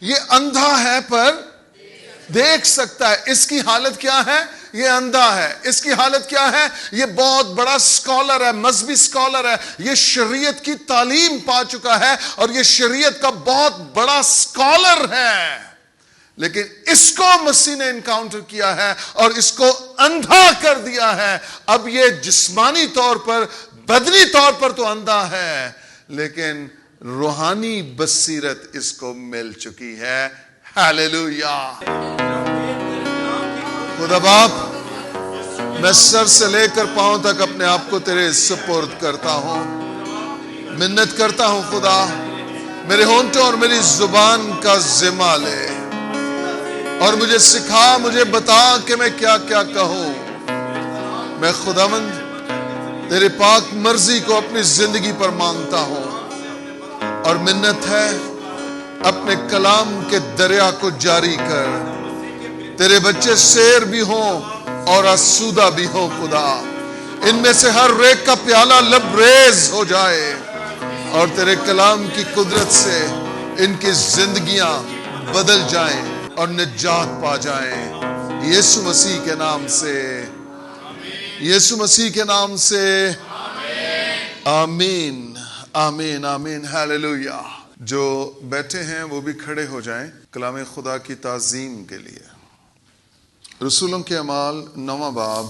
یہ اندھا ہے پر دیکھ سکتا ہے۔ اس کی حالت کیا ہے؟ یہ اندھا ہے۔ اس کی حالت کیا ہے؟ یہ بہت بڑا سکالر ہے، مذہبی سکالر ہے، یہ شریعت کی تعلیم پا چکا ہے اور یہ شریعت کا بہت بڑا سکالر ہے، لیکن اس کو مسیح نے انکاؤنٹر کیا ہے اور اس کو اندھا کر دیا ہے۔ اب یہ جسمانی طور پر، بدنی طور پر تو اندھا ہے، لیکن روحانی بصیرت اس کو مل چکی ہے۔ ہاللیلویا۔ خدا باپ، میں سر سے لے کر پاؤں تک اپنے آپ کو تیرے سپرد کرتا ہوں، منت کرتا ہوں خدا، میرے ہونٹوں اور میری زبان کا ذمہ لے اور مجھے سکھا، مجھے بتا کہ میں کیا کیا کہوں۔ میں خداوند تیرے پاک مرضی کو اپنی زندگی پر مانگتا ہوں، اور منت ہے اپنے کلام کے دریا کو جاری کر، تیرے بچے سیر بھی ہوں اور آسودہ بھی ہوں خدا، ان میں سے ہر ایک کا پیالہ لبریز ہو جائے اور تیرے کلام کی قدرت سے ان کی زندگیاں بدل جائیں اور نجات پا جائیں، یسوع مسیح کے نام سے، یسوع مسیح کے نام سے، آمین آمین آمین۔ ہاللیلویا۔ جو بیٹھے ہیں وہ بھی کھڑے ہو جائیں کلام خدا کی تعظیم کے لیے۔ رسولوں کے اعمال 9 باب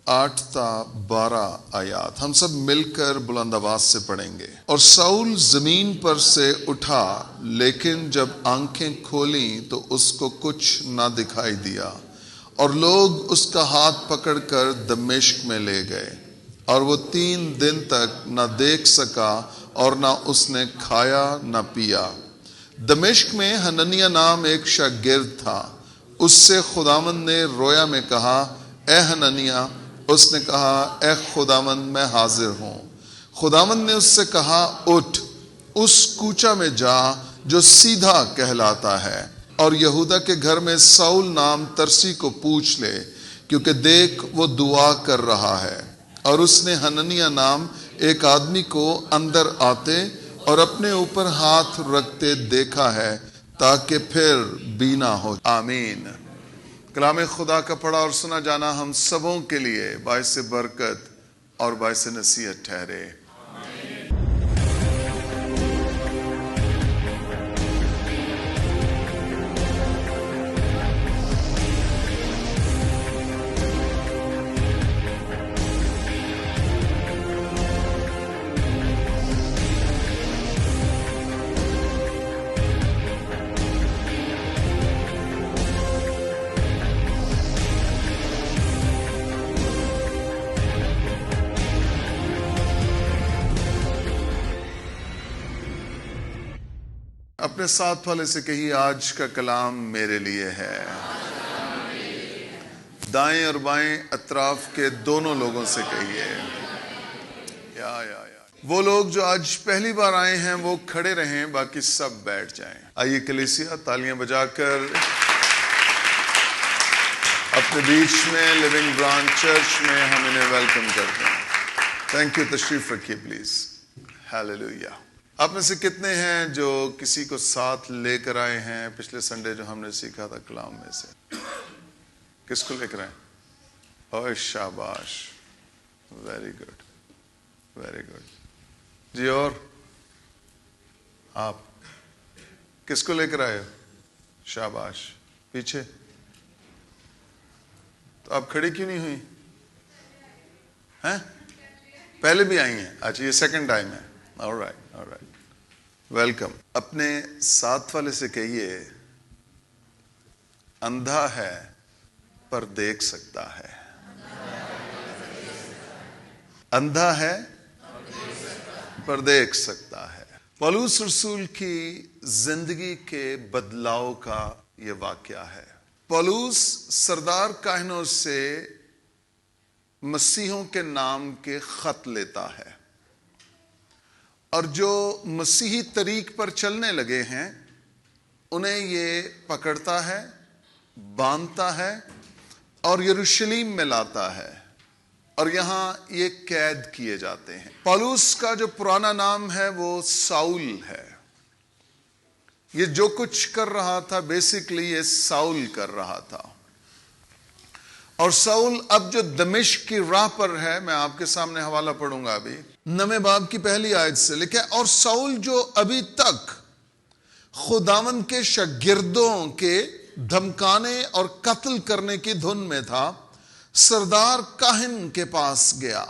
8 تا 12 آیات ہم سب مل کر بلند آواز سے پڑھیں گے۔ اور ساؤل زمین پر سے اٹھا، لیکن جب آنکھیں کھولیں تو اس کو کچھ نہ دکھائی دیا، اور لوگ اس کا ہاتھ پکڑ کر دمشق میں لے گئے، اور وہ 3 دن تک نہ دیکھ سکا اور نہ اس نے کھایا نہ پیا۔ دمشق میں حننیہ نام ایک شاگرد تھا، اس سے خداوند نے رویا میں کہا، اے حننیہ۔ اس نے کہا، اے خداوند میں حاضر ہوں۔ خداوند نے اس سے کہا، اٹھ، اس کوچہ میں جا جو سیدھا کہلاتا ہے، اور یہودا کے گھر میں ساؤل نام ترسی کو پوچھ لے، کیونکہ دیکھ وہ دعا کر رہا ہے۔ اور اس نے حننیہ نام ایک آدمی کو اندر آتے اور اپنے اوپر ہاتھ رکھتے دیکھا ہے، تاکہ پھر بینا ہو۔ آمین۔ کلام خدا کا پڑھا اور سنا جانا ہم سبوں کے لیے باعث برکت اور باعث نصیحت ٹھہرے۔ اپنے ساتھ والے سے کہیے، آج کا کلام میرے لیے ہے۔ دائیں اور بائیں اطراف کے دونوں لوگوں سے کہیے۔ یا وہ لوگ جو آج پہلی بار آئے ہیں وہ کھڑے رہیں، باقی سب بیٹھ جائیں۔ آئیے کلیسیا تالیاں بجا کر اپنے بیچ میں لیونگ برانچ چرچ میں ہم انہیں ویلکم کرتے ہیں۔ تھینک یو، تشریف رکھیے پلیز۔ ہاللیلویا۔ آپ میں سے کتنے ہیں جو کسی کو ساتھ لے کر آئے ہیں پچھلے سنڈے جو ہم نے سیکھا تھا کلام میں سے؟ کس کو لے کر آئے؟ اوہ شاباش، ویری گڈ ویری گڈ۔ جی اور آپ کس کو لے کر آئے ہو؟ شاباش۔ پیچھے تو آپ کھڑی کیوں نہیں ہوئی ہیں؟ پہلے بھی آئی ہیں؟ اچھا، یہ سیکنڈ ٹائم ہے۔ All right all right, welcome. اپنے ساتھ والے سے کہیے، اندھا ہے پر دیکھ سکتا ہے۔ اندھا ہے پر دیکھ سکتا ہے۔ پولس رسول کی زندگی کے بدلاؤ کا یہ واقعہ ہے۔ پولس سردار کاہنوں سے مسیحوں کے نام کے خط لیتا ہے، اور جو مسیحی طریق پر چلنے لگے ہیں انہیں یہ پکڑتا ہے، باندھتا ہے اور یروشلیم میں لاتا ہے، اور یہاں یہ قید کیے جاتے ہیں۔ پولس کا جو پرانا نام ہے وہ ساؤل ہے، یہ جو کچھ کر رہا تھا بیسیکلی یہ ساؤل کر رہا تھا. اور ساؤل اب جو دمشق کی راہ پر ہے، میں آپ کے سامنے حوالہ پڑھوں گا ابھی 9 باب کی پہلی آیت سے لکھا ہے، اور ساؤل جو ابھی تک خداوند کے شاگردوں کے دھمکانے اور قتل کرنے کی دھن میں تھا، سردار کاہن کے پاس گیا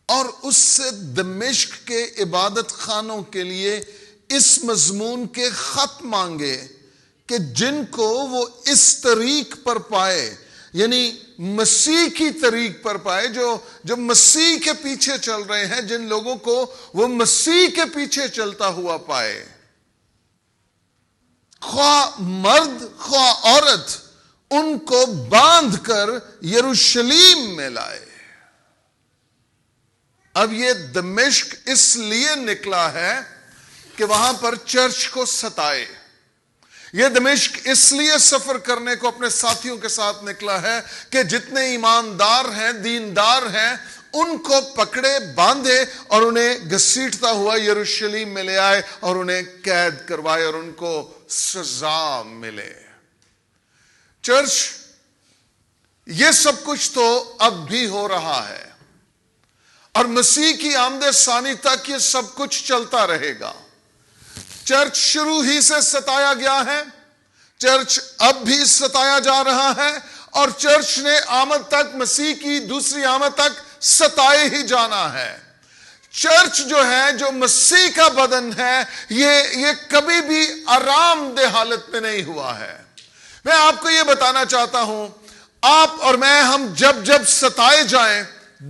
اور اس سے دمشق کے عبادت خانوں کے لیے اس مضمون کے خط مانگے کہ جن کو وہ اس طریق پر پائے، یعنی مسیح کی طریق پر پائے، جو مسیح کے پیچھے چل رہے ہیں، جن لوگوں کو وہ مسیح کے پیچھے چلتا ہوا پائے، خواہ مرد خواہ عورت، ان کو باندھ کر یروشلیم میں لائے. اب یہ دمشق اس لیے نکلا ہے کہ وہاں پر چرچ کو ستائے. یہ دمشق اس لیے سفر کرنے کو اپنے ساتھیوں کے ساتھ نکلا ہے کہ جتنے ایماندار ہیں، دیندار ہیں، ان کو پکڑے، باندھے اور انہیں گھسیٹتا ہوا یروشلیم میں لے آئے اور انہیں قید کروائے اور ان کو سزا ملے. چرچ، یہ سب کچھ تو اب بھی ہو رہا ہے اور مسیح کی آمد ثانی تک یہ سب کچھ چلتا رہے گا. چرچ شروع ہی سے ستایا گیا ہے، چرچ اب بھی ستایا جا رہا ہے اور چرچ نے آمد تک، مسیح کی دوسری آمد تک ستائے ہی جانا ہے. چرچ جو ہے، جو مسیح کا بدن ہے، یہ کبھی بھی آرام دہ حالت میں نہیں ہوا ہے. میں آپ کو یہ بتانا چاہتا ہوں، آپ اور میں، ہم جب ستائے جائیں،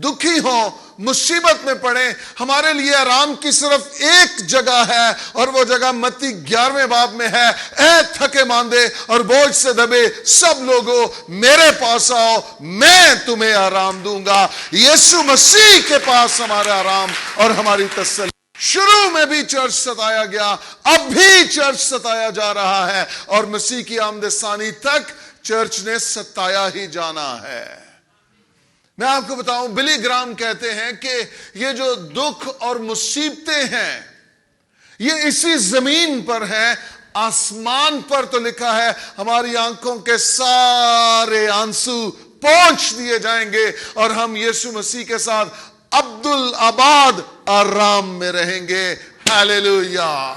دکھی ہوں، مصیبت میں پڑیں، ہمارے لیے آرام کی صرف ایک جگہ ہے اور وہ جگہ متی 11 باب میں ہے، اے تھکے ماندے اور بوجھ سے دبے سب لوگوں میرے پاس آؤ، میں تمہیں آرام دوں گا. یسوع مسیح کے پاس ہمارا آرام اور ہماری تسلی. شروع میں بھی چرچ ستایا گیا، اب بھی چرچ ستایا جا رہا ہے اور مسیح کی آمد ثانی تک چرچ نے ستایا ہی جانا ہے. میں آپ کو بتاؤں، بلی گرام کہتے ہیں کہ یہ جو دکھ اور مصیبتیں ہیں یہ اسی زمین پر ہیں، آسمان پر تو لکھا ہے ہماری آنکھوں کے سارے آنسو پونچھ دیے جائیں گے اور ہم یسوع مسیح کے ساتھ عبدالآباد آرام میں رہیں گے. ہیلیلویا.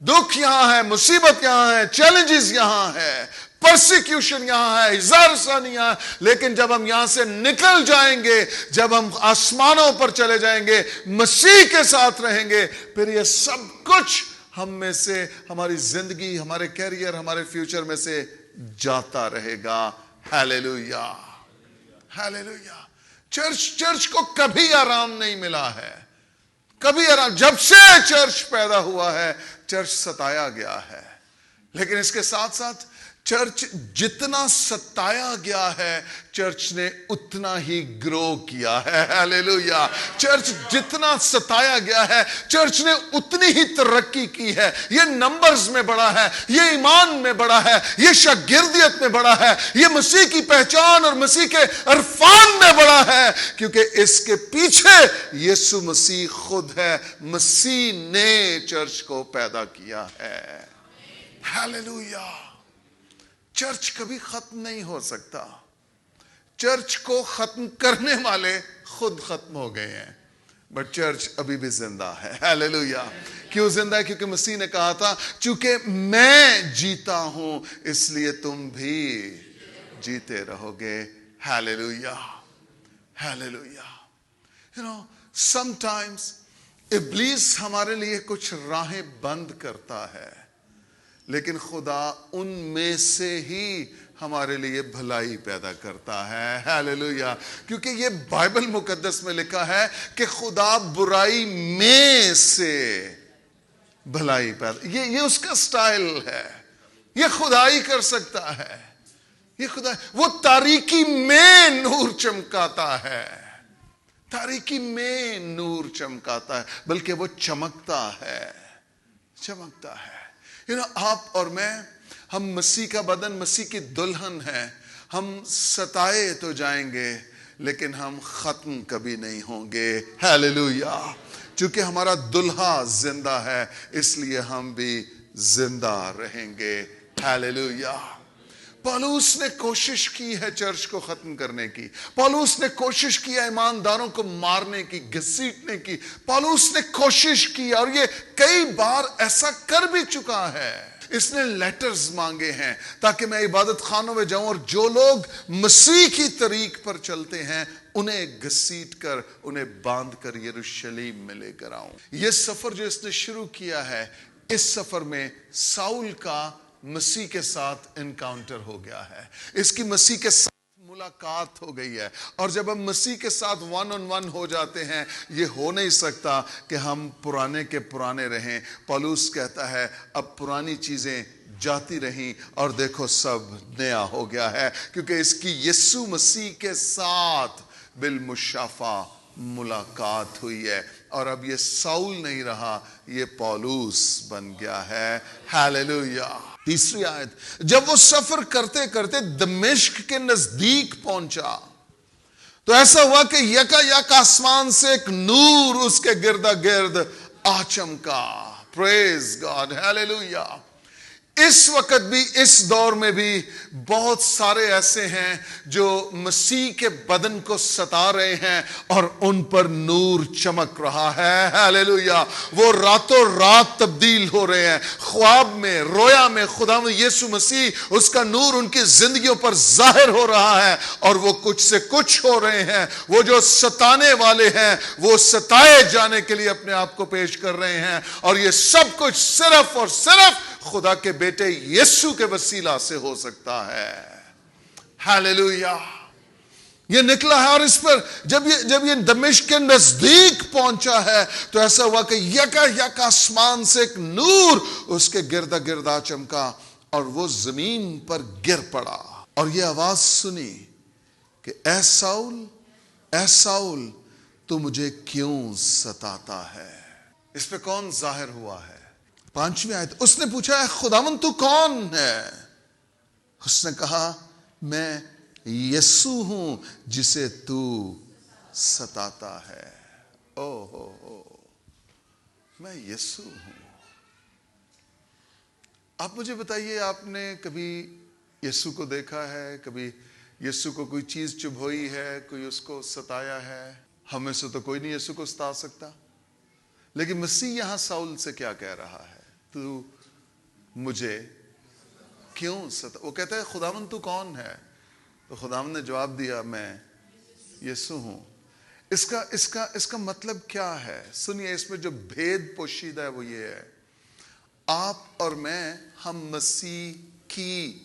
دکھ یہاں ہے، مصیبت یہاں ہے، چیلنجز یہاں ہے، پرسیکیوشن یہاں ہے، ہزار ثانیہ، لیکن جب ہم یہاں سے نکل جائیں گے، جب ہم آسمانوں پر چلے جائیں گے، مسیح کے ساتھ رہیں گے، پھر یہ سب کچھ ہم میں سے، ہماری زندگی، ہمارے کیریئر، ہمارے فیوچر میں سے جاتا رہے گا. Hallelujah, hallelujah. چرچ کو کبھی آرام نہیں ملا ہے، کبھی آرام. جب سے چرچ پیدا ہوا ہے چرچ ستایا گیا ہے، لیکن اس کے ساتھ ساتھ چرچ جتنا ستایا گیا ہے چرچ نے اتنا ہی گرو کیا ہے. ہیلیلویا. چرچ جتنا ستایا گیا ہے چرچ نے اتنی ہی ترقی کی ہے. یہ نمبرز میں بڑا ہے، یہ ایمان میں بڑا ہے، یہ شاگردیت میں بڑا ہے، یہ مسیح کی پہچان اور مسیح کے عرفان میں بڑا ہے، کیونکہ اس کے پیچھے یسوع مسیح خود ہے. مسیح نے چرچ کو پیدا کیا ہے. ہیلیلویا. چرچ کبھی ختم نہیں ہو سکتا. چرچ کو ختم کرنے والے خود ختم ہو گئے ہیں، بٹ چرچ ابھی بھی زندہ ہے. ہیلیلویا. کیوں زندہ ہے؟ کیونکہ مسیح نے کہا تھا چونکہ میں جیتا ہوں اس لیے تم بھی جیتے رہو گے. Hallelujah, hallelujah. sometimes ابلیس ہمارے لیے کچھ راہیں بند کرتا ہے، لیکن خدا ان میں سے ہی ہمارے لیے بھلائی پیدا کرتا ہے. ہیلیلویا. کیونکہ یہ بائبل مقدس میں لکھا ہے کہ خدا برائی میں سے بھلائی پیدا، یہ اس کا سٹائل ہے. یہ خدا ہی کر سکتا ہے. یہ خدا، وہ تاریکی میں نور چمکاتا ہے. تاریکی میں نور چمکاتا ہے، بلکہ وہ چمکتا ہے، چمکتا ہے. آپ اور میں، ہم مسیح کا بدن، مسیح کی دلہن ہیں. ہم ستائے تو جائیں گے لیکن ہم ختم کبھی نہیں ہوں گے. ہیلیلویا. چونکہ ہمارا دلہا زندہ ہے اس لیے ہم بھی زندہ رہیں گے. ہاللیلویا. پالوس نے کوشش کی ہے چرچ کو ختم کرنے کی. پالوس نے کوشش کی ہے ایمانداروں کو مارنے کی, گھسیٹنے کی. پالوس نے کوشش کی اور یہ کئی بار ایسا کر بھی چکا ہے. اس نے لیٹرز مانگے ہیں تاکہ میں عبادت خانوں میں جاؤں اور جو لوگ مسیح کی طریق پر چلتے ہیں انہیں گھسیٹ کر, انہیں باندھ کر یروشلم میں لے کر آؤں. یہ سفر جو اس نے شروع کیا ہے, اس سفر میں ساؤل کا مسیح کے ساتھ انکاؤنٹر ہو گیا ہے. اس کی مسیح کے ساتھ ملاقات ہو گئی ہے. اور جب ہم مسیح کے ساتھ ون آن ون ہو جاتے ہیں, یہ ہو نہیں سکتا کہ ہم پرانے کے پرانے رہیں. پالوس کہتا ہے اب پرانی چیزیں جاتی رہیں اور دیکھو سب نیا ہو گیا ہے, کیونکہ اس کی یسوع مسیح کے ساتھ بالمشافہ ملاقات ہوئی ہے. اور اب یہ ساؤل نہیں رہا, یہ پالوس بن گیا ہے. ہاللیلویا. تیسری آیت, جب وہ سفر کرتے کرتے دمشق کے نزدیک پہنچا تو ایسا ہوا کہ یکا یک آسمان سے ایک نور اس کے گردا گرد آ چمکا. پریز گاڈ. ہاللیلویا. اس وقت بھی, اس دور میں بھی بہت سارے ایسے ہیں جو مسیح کے بدن کو ستا رہے ہیں اور ان پر نور چمک رہا ہے. ہاللیلویا. وہ راتوں رات تبدیل ہو رہے ہیں. خواب میں, رویا میں خداوند یسوع مسیح, اس کا نور ان کی زندگیوں پر ظاہر ہو رہا ہے اور وہ کچھ سے کچھ ہو رہے ہیں. وہ جو ستانے والے ہیں وہ ستائے جانے کے لیے اپنے آپ کو پیش کر رہے ہیں. اور یہ سب کچھ صرف اور صرف خدا کے بیٹے یسوع کے وسیلہ سے ہو سکتا ہے. ہاللیلویا. یہ نکلا ہے اور اس پر جب یہ دمشق کے نزدیک پہنچا ہے تو ایسا ہوا کہ یکا یک آسمان سے ایک نور اس کے گردا گردا چمکا اور وہ زمین پر گر پڑا. اور یہ آواز سنی کہ اے ساؤل, اے ساؤل, تو مجھے کیوں ستاتا ہے. اس پہ کون ظاہر ہوا ہے؟ 5ویں آیت, اس نے پوچھا اے خداوند تو کون ہے؟ اس نے کہا میں یسوع ہوں جسے تو ستاتا ہے. او ہو, میں یسوع ہوں. آپ مجھے بتائیے, آپ نے کبھی یسوع کو دیکھا ہے؟ کبھی یسوع کو کوئی چیز چبھوئی ہے, کوئی اس کو ستایا ہے؟ ہمیں سے تو کوئی نہیں یسوع کو ستا سکتا. لیکن مسیح یہاں ساؤل سے کیا کہہ رہا ہے؟ تو مجھے کیوں ستا. وہ کہتا ہے خداوند تو کون ہے؟ تو خداوند نے جواب دیا میں یسوع ہوں. اس کا مطلب کیا ہے؟ سنیے, اس میں جو بھید پوشیدہ ہے وہ یہ ہے, آپ اور میں ہم مسیح کی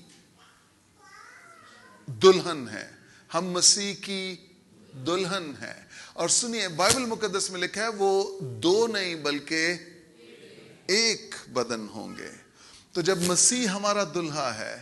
دلہن ہیں. ہم مسیح کی دلہن ہیں. اور سنیے, بائبل مقدس میں لکھا ہے وہ دو نہیں بلکہ ایک بدن ہوں گے. تو جب مسیح ہمارا دلہا ہے,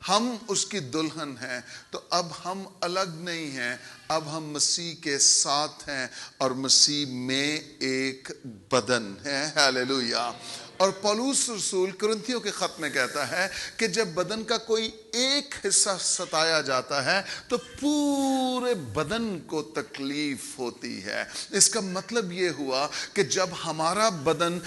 ہم اس کی دلہن ہیں, تو اب ہم الگ نہیں ہیں, اب ہم مسیح کے ساتھ ہیں اور مسیح میں ایک بدن ہے. ہاللیلویا. اور پولس رسول کرنتھیوں کے خط میں کہتا ہے کہ جب بدن کا کوئی ایک حصہ ستایا جاتا ہے تو پورے بدن کو تکلیف ہوتی ہے. اس کا مطلب یہ ہوا کہ جب ہمارا بدن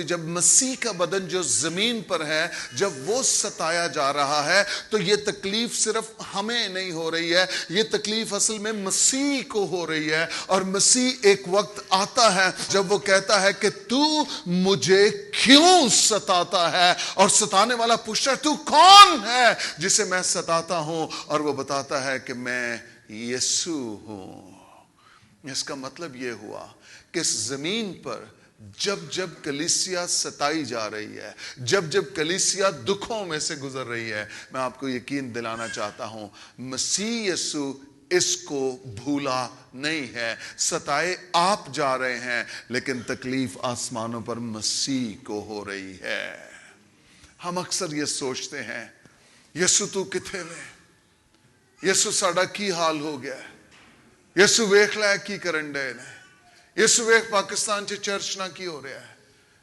جب مسیح کا بدن جو زمین پر ہے, جب وہ ستایا جا رہا ہے تو یہ تکلیف صرف ہمیں نہیں ہو رہی ہے, یہ تکلیف اصل میں مسیح کو ہو رہی ہے. اور مسیح ایک وقت آتا ہے جب وہ کہتا ہے کہ تو مجھے کیوں ستاتا ہے, اور ستانے والا پوچھتا ہے تو کون ہے جسے میں ستاتا ہوں, اور وہ بتاتا ہے کہ میں یسوع ہوں. اس کا مطلب یہ ہوا کہ اس زمین پر جب کلیسیا ستائی جا رہی ہے, جب کلیسیا دکھوں میں سے گزر رہی ہے, میں آپ کو یقین دلانا چاہتا ہوں مسیح یسوع اس کو بھولا نہیں ہے. ستائے آپ جا رہے ہیں لیکن تکلیف آسمانوں پر مسیح کو ہو رہی ہے. ہم اکثر یہ سوچتے ہیں یسوع تو کتھے میں, یسوع ساڈا کی حال ہو گیا, یسوع ویکھ لے کی کرن ڈے نے, یسوع ویکھ پاکستان چ چرچ نہ کی ہو رہا ہے.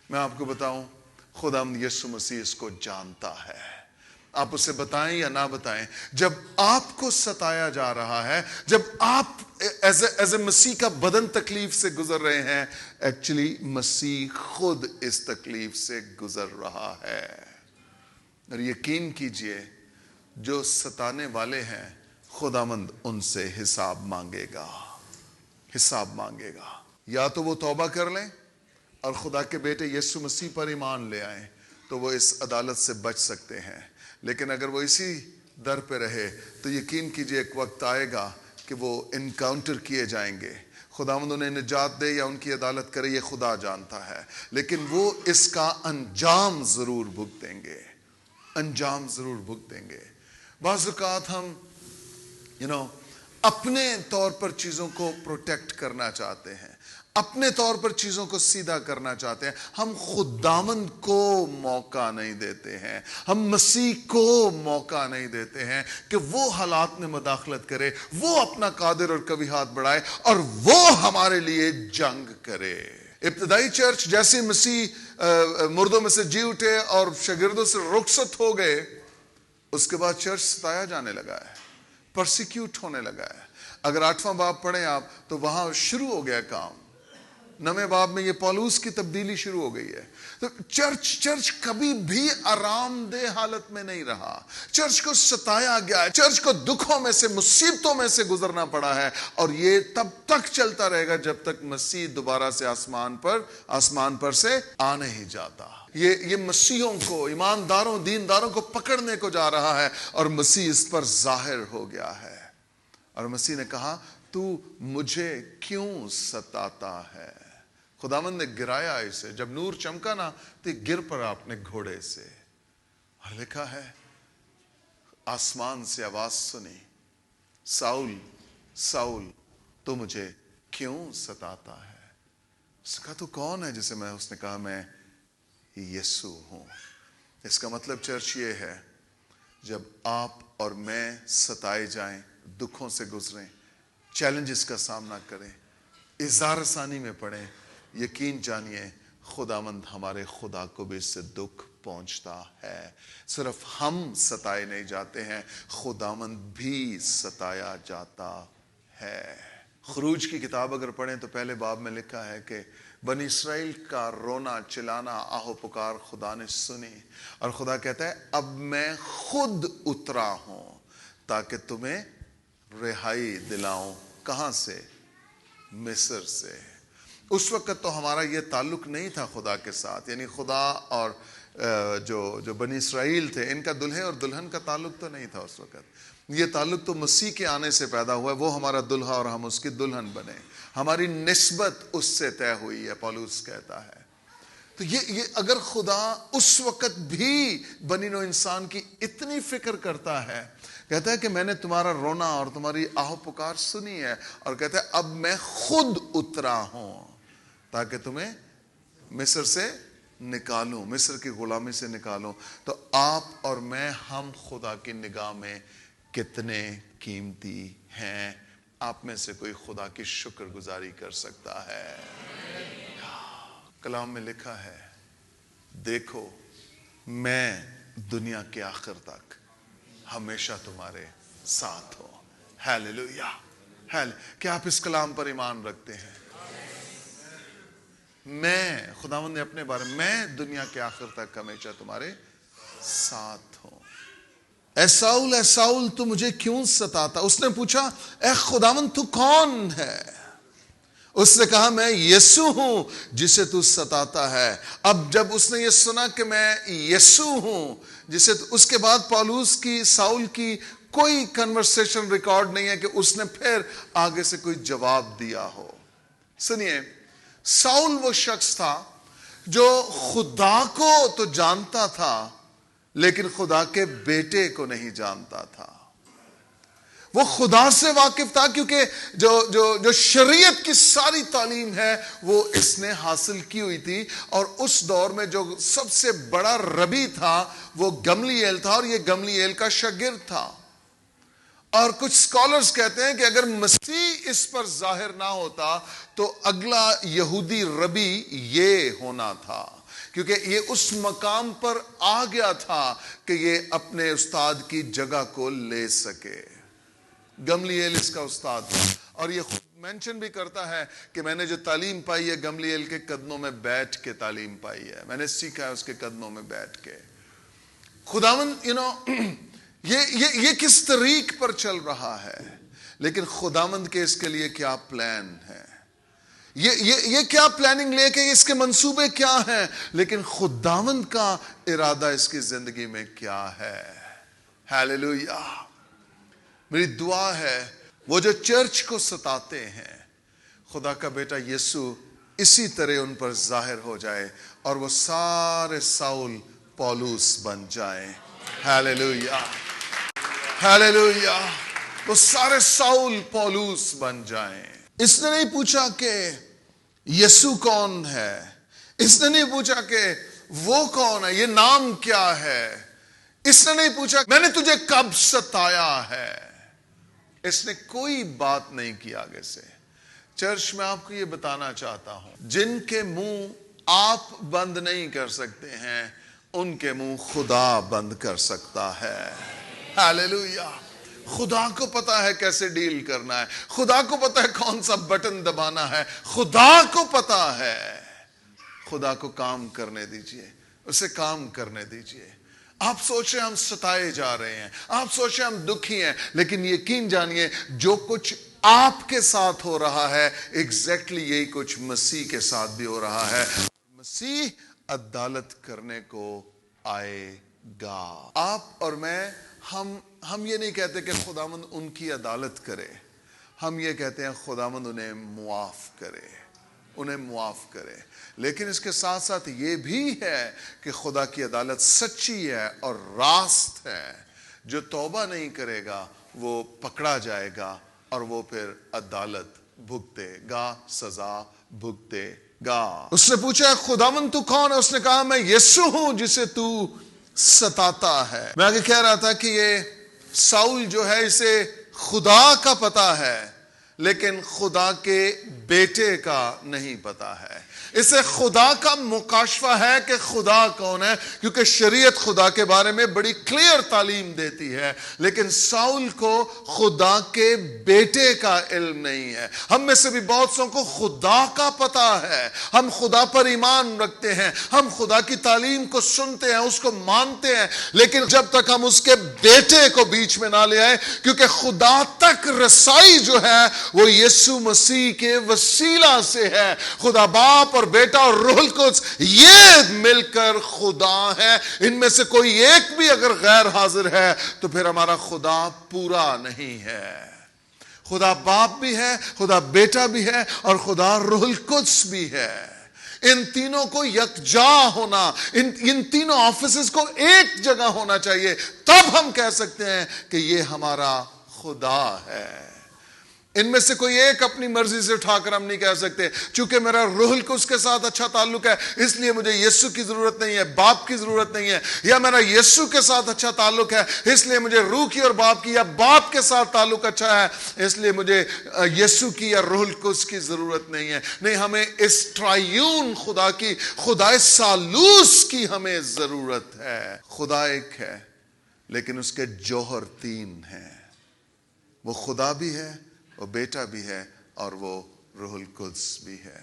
میں آپ کو بتاؤں خداوند یسوع مسیح اس کو جانتا ہے. آپ اسے بتائیں یا نہ بتائیں، جب آپ کو ستایا جا رہا ہے، جب آپ ایز اے مسیح کا بدن تکلیف سے گزر رہے ہیں، ایکچولی مسیح خود اس تکلیف سے گزر رہا ہے۔ اور یقین کیجئے جو ستانے والے ہیں خداوند ان سے حساب مانگے گا، حساب مانگے گا۔ یا تو وہ توبہ کر لیں اور خدا کے بیٹے یسوع مسیح پر ایمان لے آئیں تو وہ اس عدالت سے بچ سکتے ہیں، لیکن اگر وہ اسی در پہ رہے تو یقین کیجئے ایک وقت آئے گا کہ وہ انکاؤنٹر کیے جائیں گے۔ خداوند انہیں نجات دے یا ان کی عدالت کرے یہ خدا جانتا ہے، لیکن وہ اس کا انجام ضرور بھگتیں گے، انجام ضرور بھگتیں گے۔ بعض اوقات ہم اپنے طور پر چیزوں کو پروٹیکٹ کرنا چاہتے ہیں، اپنے طور پر چیزوں کو سیدھا کرنا چاہتے ہیں، ہم خداوند کو موقع نہیں دیتے ہیں، ہم مسیح کو موقع نہیں دیتے ہیں کہ وہ حالات میں مداخلت کرے، وہ اپنا قادر اور قوی ہاتھ بڑھائے اور وہ ہمارے لیے جنگ کرے۔ ابتدائی چرچ جیسے مسیح مردوں میں سے جی اٹھے اور شاگردوں سے رخصت ہو گئے، اس کے بعد چرچ ستایا جانے لگا ہے، پرسیکیوٹ ہونے لگا ہے۔ اگر 8واں باب پڑھیں آپ تو وہاں شروع ہو گیا کام، 9ویں باب میں یہ پولوس کی تبدیلی شروع ہو گئی ہے۔ تو چرچ کبھی بھی آرام دہ حالت میں نہیں رہا، چرچ کو ستایا گیا ہے، چرچ کو دکھوں میں سے مصیبتوں میں سے گزرنا پڑا ہے، اور یہ تب تک چلتا رہے گا جب تک مسیح دوبارہ سے آسمان پر سے آ نہیں جاتا۔ یہ مسیحوں کو، ایمانداروں، دینداروں کو پکڑنے کو جا رہا ہے، اور مسیح اس پر ظاہر ہو گیا ہے، اور مسیح نے کہا تو مجھے کیوں ستاتا ہے؟ خداوند نے گرایا اسے، جب نور چمکا نا تو گر پڑا اپنے گھوڑے سے، اور لکھا ہے آسمان سے آواز سنی، ساؤل ساؤل تو مجھے کیوں ستاتا ہے؟ اس کا تو کون ہے جسے اس نے کہا میں یسوع ہوں۔ اس کا مطلب چرچ یہ ہے جب آپ اور میں ستائے جائیں، دکھوں سے گزریں، چیلنجز کا سامنا کریں، اظہار ثانی میں پڑیں، یقین جانیے خداوند ہمارے خدا کو بھی اس سے دکھ پہنچتا ہے۔ صرف ہم ستائے نہیں جاتے ہیں، خداوند بھی ستایا جاتا ہے۔ خروج کی کتاب اگر پڑھیں تو پہلے باب میں لکھا ہے کہ بنی اسرائیل کا رونا چلانا آہ و پکار خدا نے سنی، اور خدا کہتا ہے اب میں خود اترا ہوں تاکہ تمہیں رہائی دلاؤں۔ کہاں سے؟ مصر سے۔ اس وقت تو ہمارا یہ تعلق نہیں تھا خدا کے ساتھ، یعنی خدا اور جو بنی اسرائیل تھے ان کا دلہے اور دلہن کا تعلق تو نہیں تھا اس وقت۔ یہ تعلق تو مسیح کے آنے سے پیدا ہوا ہے، وہ ہمارا دلہا اور ہم اس کی دلہن بنے، ہماری نسبت اس سے طے ہوئی ہے، پولوس کہتا ہے۔ تو یہ اگر خدا اس وقت بھی بنی نوع انسان کی اتنی فکر کرتا ہے، کہتا ہے کہ میں نے تمہارا رونا اور تمہاری آہ پکار سنی ہے، اور کہتا ہے اب میں خود اترا ہوں تاکہ تمہیں مصر سے نکالوں، مصر کی غلامی سے نکالوں۔ تو آپ اور میں، ہم خدا کی نگاہ میں کتنے قیمتی ہیں؟ آپ میں سے کوئی خدا کی شکر گزاری کر سکتا ہے؟ کلام میں لکھا ہے دیکھو میں دنیا کے آخر تک ہمیشہ تمہارے ساتھ ہوں۔ ہیلیلویا! کیا آپ اس کلام پر ایمان رکھتے ہیں؟ میں، خداوند نے اپنے بارے میں دنیا کے آخر تک ہمیشہ تمہارے ساتھ ہوں۔ اے ساؤل تو مجھے کیوں ستاتا؟ اس نے پوچھا اے خداوند تو کون ہے؟ اس نے کہا میں یسوع ہوں جسے تو ستاتا ہے۔ اب جب اس نے یہ سنا کہ میں یسوع ہوں جسے، اس کے بعد پولوس کی ساؤل کی کوئی کنورسیشن ریکارڈ نہیں ہے کہ اس نے پھر آگے سے کوئی جواب دیا ہو۔ سنیے، ساؤل وہ شخص تھا جو خدا کو تو جانتا تھا لیکن خدا کے بیٹے کو نہیں جانتا تھا۔ وہ خدا سے واقف تھا کیونکہ جو شریعت کی ساری تعلیم ہے وہ اس نے حاصل کی ہوئی تھی، اور اس دور میں جو سب سے بڑا ربی تھا وہ گملیل تھا، اور یہ گملیل کا شاگرد تھا۔ اور کچھ اسکالرز کہتے ہیں کہ اگر مسیح اس پر ظاہر نہ ہوتا تو اگلا یہودی ربی یہ ہونا تھا کیونکہ یہ اس مقام پر آ گیا تھا کہ یہ اپنے استاد کی جگہ کو لے سکے. گملیل اس کا استاد تھا اور یہ خود مینشن بھی کرتا ہے کہ میں نے جو تعلیم پائی ہے گملیل کے قدموں میں بیٹھ کے تعلیم پائی ہے, میں نے سیکھا ہے اس کے قدموں میں بیٹھ کے. خداوند یہ کس طریق پر چل رہا ہے, لیکن خداوند کے اس کے لیے کیا پلان ہے, یہ کیا پلاننگ لے کے اس کے منصوبے کیا ہیں, لیکن خداوند کا ارادہ اس کی زندگی میں کیا ہے. ہیلیلویا. میری دعا ہے وہ جو چرچ کو ستاتے ہیں, خدا کا بیٹا یسوع اسی طرح ان پر ظاہر ہو جائے اور وہ سارے ساؤل پولوس بن جائیں. Hallelujah hallelujah. وہ سارے ساؤل پولوس بن جائیں. اس نے نہیں پوچھا کہ یسوع کون ہے, اس نے نہیں پوچھا کہ وہ کون ہے, یہ نام کیا ہے, اس نے نہیں پوچھا میں نے تجھے کب ستایا ہے. اس نے کوئی بات نہیں کی آگے سے. چرچ میں آپ کو یہ بتانا چاہتا ہوں, جن کے منہ آپ بند نہیں کر سکتے ہیں ان کے منہ خدا بند کر سکتا ہے. ہیلیلویا. خدا کو پتا ہے کیسے ڈیل کرنا ہے, خدا کو پتا ہے کون سا بٹن دبانا ہے, خدا کو پتا ہے. خدا کو کام کرنے دیجئے, اسے کام کرنے دیجئے. آپ سوچ رہے ہیں ہم ستائے جا رہے ہیں, آپ سوچ رہے ہیں ہم دکھی ہیں, لیکن یقین جانیے جو کچھ آپ کے ساتھ ہو رہا ہے ایگزیکٹلی یہی کچھ مسیح کے ساتھ بھی ہو رہا ہے. مسیح عدالت کرنے کو آئے گا. آپ اور میں ہم یہ نہیں کہتے کہ خداوند ان کی عدالت کرے, ہم یہ کہتے ہیں خداوند انہیں معاف کرے, انہیں معاف کرے. لیکن اس کے ساتھ ساتھ یہ بھی ہے کہ خدا کی عدالت سچی ہے اور راست ہے. جو توبہ نہیں کرے گا وہ پکڑا جائے گا اور وہ پھر عدالت بھگتے گا, سزا بھگتے گا. اس نے پوچھا خداوند تو کون ہے, اس نے کہا میں یسوع ہوں جسے تو ستاتا ہے. میں آگے کہہ رہا تھا کہ یہ ساؤل جو ہے اسے خدا کا پتا ہے لیکن خدا کے بیٹے کا نہیں پتا ہے. اسے خدا کا مکاشفہ ہے کہ خدا کون ہے, کیونکہ شریعت خدا کے بارے میں بڑی کلیئر تعلیم دیتی ہے, لیکن ساؤل کو خدا کے بیٹے کا علم نہیں ہے. ہم میں سے بھی بہت سو کو خدا کا پتا ہے, ہم خدا پر ایمان رکھتے ہیں, ہم خدا کی تعلیم کو سنتے ہیں, اس کو مانتے ہیں, لیکن جب تک ہم اس کے بیٹے کو بیچ میں نہ لے آئے, کیونکہ خدا تک رسائی جو ہے وہ یسوع مسیح کے وسیلہ سے ہے. خدا باپ اور بیٹا اور روح القدس یہ مل کر خدا ہے. ان میں سے کوئی ایک بھی اگر غیر حاضر ہے تو پھر ہمارا خدا پورا نہیں ہے. خدا باپ بھی ہے, خدا بیٹا بھی ہے اور خدا روح القدس بھی ہے. ان تینوں کو یکجا ہونا, ان تینوں آفیسز کو ایک جگہ ہونا چاہیے, تب ہم کہہ سکتے ہیں کہ یہ ہمارا خدا ہے. ان میں سے کوئی ایک اپنی مرضی سے اٹھا کر ہم نہیں کہہ سکتے چونکہ میرا روح القدس کے ساتھ اچھا تعلق ہے اس لیے مجھے یسوع کی ضرورت نہیں ہے, باپ کی ضرورت نہیں ہے, یا میرا یسوع کے ساتھ اچھا تعلق ہے اس لیے مجھے روح کی اور باپ کی, یا باپ کے ساتھ تعلق اچھا ہے اس لیے مجھے یسوع کی یا روح القدس کی ضرورت نہیں ہے. نہیں, ہمیں اس ٹرائیون خدا کی, خدا ثالوث کی ہمیں ضرورت ہے. خدا ایک ہے لیکن اس کے جوہر تین ہیں. وہ خدا بھی ہے, وہ بیٹا بھی ہے اور وہ روح القدس بھی ہے.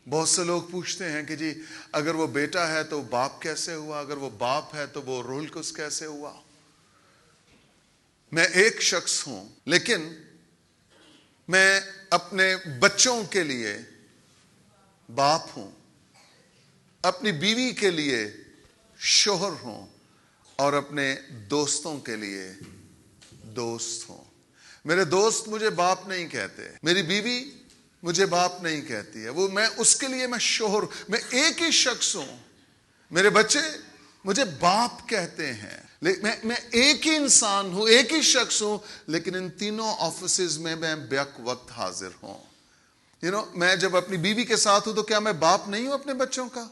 بہت سے لوگ پوچھتے ہیں کہ جی اگر وہ بیٹا ہے تو باپ کیسے ہوا, اگر وہ باپ ہے تو وہ روح القدس کیسے ہوا. میں ایک شخص ہوں لیکن میں اپنے بچوں کے لیے باپ ہوں, اپنی بیوی کے لیے شوہر ہوں اور اپنے دوستوں کے لیے دوست ہوں. میرے دوست مجھے باپ نہیں کہتے, میری بیوی مجھے باپ نہیں کہتی ہے, وہ میں اس کے لیے میں شوہر, میں ایک ہی شخص ہوں. میرے بچے مجھے باپ کہتے ہیں, میں ایک ہی انسان ہوں, ایک ہی شخص ہوں, لیکن ان تینوں آفیسز میں بیک وقت حاضر ہوں. میں جب اپنی بیوی کے ساتھ ہوں تو کیا میں باپ نہیں ہوں اپنے بچوں کا؟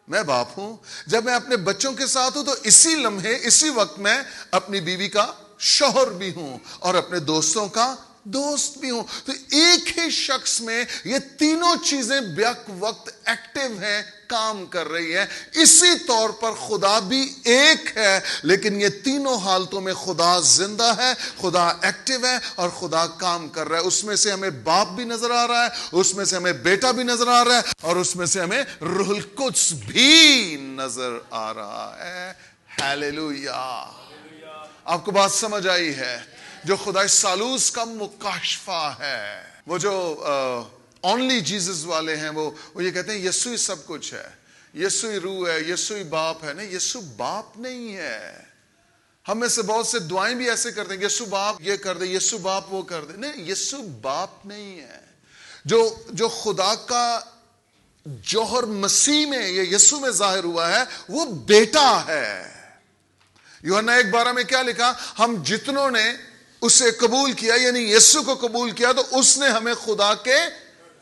میں باپ ہوں. جب میں اپنے بچوں کے ساتھ ہوں تو اسی لمحے, اسی وقت میں اپنی بیوی کا شوہر بھی ہوں اور اپنے دوستوں کا دوست بھی ہوں. تو ایک ہی شخص میں یہ تینوں چیزیں بیک وقت ایکٹیو ہیں, کام کر رہی ہیں. اسی طور پر خدا بھی ایک ہے, لیکن یہ تینوں حالتوں میں خدا زندہ ہے, خدا ایکٹیو ہے اور خدا کام کر رہا ہے. اس میں سے ہمیں باپ بھی نظر آ رہا ہے, اس میں سے ہمیں بیٹا بھی نظر آ رہا ہے, اور اس میں سے ہمیں روح القدس بھی نظر آ رہا ہے. ہیلیلویا. آپ کو بات سمجھ آئی ہے؟ جو خدا ثالوث کا مکاشفہ ہے, وہ جو اونلی جیزس والے ہیں, وہ یہ کہتے ہیں یسوع ہی سب کچھ ہے, یسوع ہی روح ہے, یسوع ہی باپ ہے. نہیں, یسوع باپ نہیں ہے. ہم میں سے بہت سے دعائیں بھی ایسے کرتے ہیں, یسوع باپ یہ کر دے, یسوع باپ وہ کر دے. نہیں, یسوع باپ نہیں ہے. جو خدا کا جوہر مسیح میں, یہ یسوع میں ظاہر ہوا ہے, وہ بیٹا ہے. یوحنا 1:12 میں کیا لکھا؟ ہم جتنوں نے اسے قبول کیا, یعنی یسوع کو قبول کیا, تو اس نے ہمیں خدا کے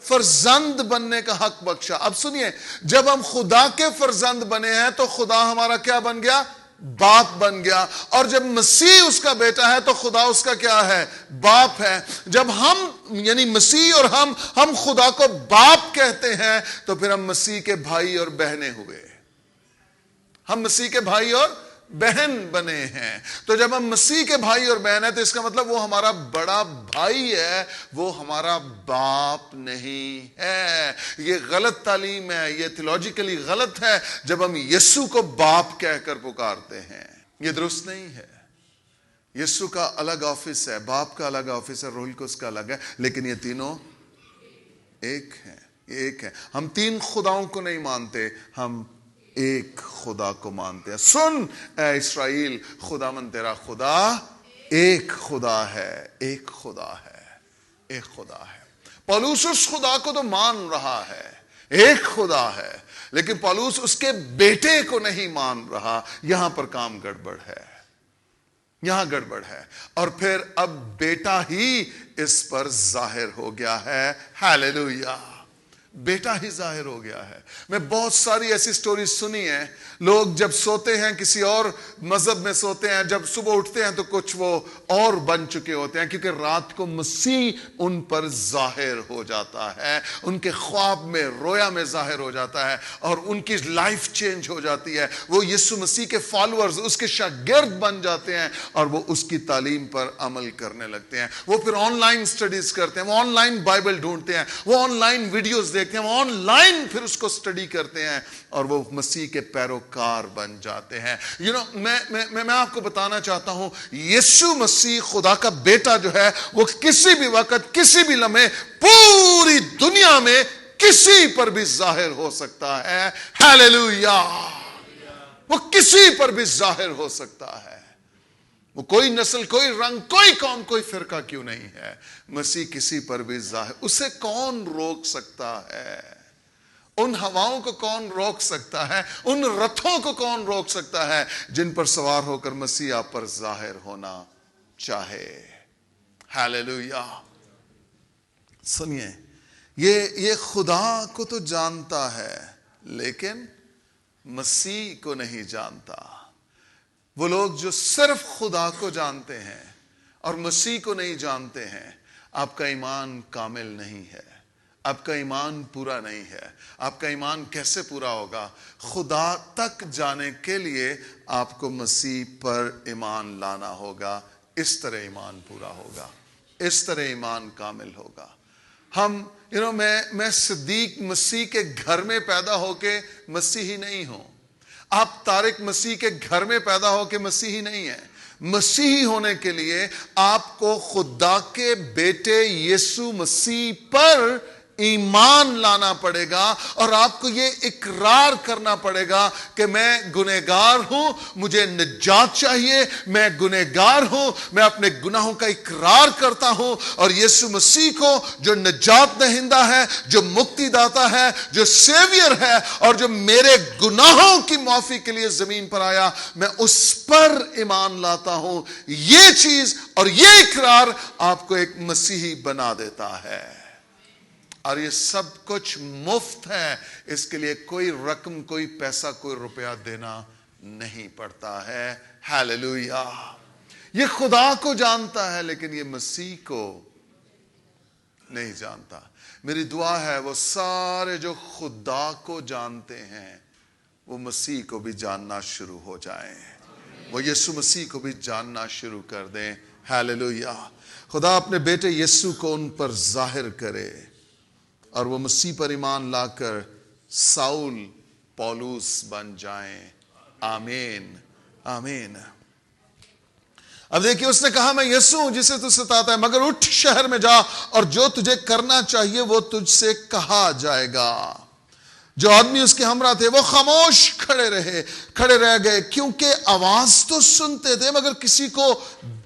فرزند بننے کا حق بخشا. اب سنیے, جب ہم خدا کے فرزند بنے ہیں تو خدا ہمارا کیا بن گیا؟ باپ بن گیا. اور جب مسیح اس کا بیٹا ہے تو خدا اس کا کیا ہے؟ باپ ہے. جب ہم یعنی مسیح اور ہم خدا کو باپ کہتے ہیں, تو پھر ہم مسیح کے بھائی اور بہنیں ہوئے. ہم مسیح کے بھائی اور بہن بنے ہیں. تو جب ہم مسیح کے بھائی اور بہن ہیں, تو اس کا مطلب وہ ہمارا بڑا بھائی ہے, وہ ہمارا باپ نہیں ہے. یہ غلط تعلیم ہے, یہ تھیولوجیکلی غلط ہے جب ہم یسوع کو باپ کہہ کر پکارتے ہیں. یہ درست نہیں ہے. یسوع کا الگ آفس ہے, باپ کا الگ آفس ہے, روح القدس کا الگ ہے, لیکن یہ تینوں ایک ہیں. یہ ایک ہے. ہم تین خداؤں کو نہیں مانتے, ہم ایک خدا کو مانتے ہیں. سن اے اسرائیل, خداوند تیرا خدا ایک خدا ہے, ایک خدا ہے, ایک خدا ہے. پولس اس خدا کو تو مان رہا ہے, ایک خدا ہے, لیکن پولس اس کے بیٹے کو نہیں مان رہا. یہاں پر کام گڑبڑ ہے, یہاں گڑبڑ ہے. اور پھر اب بیٹا ہی اس پر ظاہر ہو گیا ہے. ہیلیلویا. بیٹا ہی ظاہر ہو گیا ہے. میں بہت ساری ایسی سٹوریز سنی ہیں. لوگ جب سوتے ہیں کسی اور مذہب میں سوتے ہیں, جب صبح اٹھتے ہیں تو کچھ وہ اور بن چکے ہوتے ہیں, کیونکہ رات کو مسیح ان پر ظاہر ہو جاتا ہے, ان کے خواب میں, رویا میں ظاہر ہو جاتا ہے, اور ان کی لائف چینج ہو جاتی ہے. وہ یسوع مسیح کے فالوورز, اس کے شاگرد بن جاتے ہیں, اور وہ اس کی تعلیم پر عمل کرنے لگتے ہیں. وہ پھر آن لائن سٹڈیز کرتے ہیں, وہ آن لائن بائبل ڈھونڈتے ہیں, وہ آن لائن ویڈیوز دیکھتے ہیں, وہ آن لائن پھر اس کو سٹڈی کرتے ہیں, اور وہ مسیح کے پیروکار بن جاتے ہیں. میں آپ کو بتانا چاہتا ہوں, یسوع مسیح خدا کا بیٹا جو ہے, وہ کسی بھی وقت, کسی بھی لمحے, پوری دنیا میں کسی پر بھی ظاہر ہو سکتا ہے. ہیلیلویا. وہ کسی پر بھی ظاہر ہو سکتا ہے. وہ کوئی نسل, کوئی رنگ, کوئی قوم, کوئی فرقہ کیوں نہیں ہے, مسیح کسی پر بھی ظاہر. اسے کون روک سکتا ہے؟ ان ہواؤں کو کون روک سکتا ہے؟ ان رتھوں کو کون روک سکتا ہے جن پر سوار ہو کر مسیح آپ پر ظاہر ہونا چاہے؟ ہیلیلویا. سنیے, یہ خدا کو تو جانتا ہے, لیکن مسیح کو نہیں جانتا. وہ لوگ جو صرف خدا کو جانتے ہیں اور مسیح کو نہیں جانتے ہیں, آپ کا ایمان کامل نہیں ہے, آپ کا ایمان پورا نہیں ہے. آپ کا ایمان کیسے پورا ہوگا؟ خدا تک جانے کے لیے آپ کو مسیح پر ایمان لانا ہوگا. اس طرح ایمان پورا ہوگا, اس طرح ایمان کامل ہوگا. ہم میں صدیق مسیح کے گھر میں پیدا ہو کے مسیحی نہیں ہوں. آپ طارق مسیح کے گھر میں پیدا ہو کے مسیحی نہیں ہیں. مسیحی ہونے کے لیے آپ کو خدا کے بیٹے یسوع مسیح پر ایمان لانا پڑے گا, اور آپ کو یہ اقرار کرنا پڑے گا کہ میں گنہگار ہوں, مجھے نجات چاہیے, میں گنہگار ہوں, میں اپنے گناہوں کا اقرار کرتا ہوں, اور یسوع مسیح کو جو نجات دہندہ ہے, جو مکتی داتا ہے, جو سیویئر ہے, اور جو میرے گناہوں کی معافی کے لیے زمین پر آیا, میں اس پر ایمان لاتا ہوں. یہ چیز اور یہ اقرار آپ کو ایک مسیحی بنا دیتا ہے. اور یہ سب کچھ مفت ہے, اس کے لیے کوئی رقم, کوئی پیسہ, کوئی روپیہ دینا نہیں پڑتا ہے. ہیلیلویا. یہ خدا کو جانتا ہے, لیکن یہ مسیح کو نہیں جانتا. میری دعا ہے وہ سارے جو خدا کو جانتے ہیں وہ مسیح کو بھی جاننا شروع ہو جائیں, وہ یسوع مسیح کو بھی جاننا شروع کر دیں. ہیلیلویا. خدا اپنے بیٹے یسوع کو ان پر ظاہر کرے اور وہ مسیح پر ایمان لا کر ساؤل پولوس بن جائیں. آمین آمین. اب دیکھیے اس نے کہا میں یسوع ہوں جسے تو ستاتا ہے, مگر اٹھ شہر میں جا اور جو تجھے کرنا چاہیے وہ تجھ سے کہا جائے گا. جو آدمی اس کے ہمراہ تھے وہ خاموش کھڑے رہ گئے, کیونکہ آواز تو سنتے تھے مگر کسی کو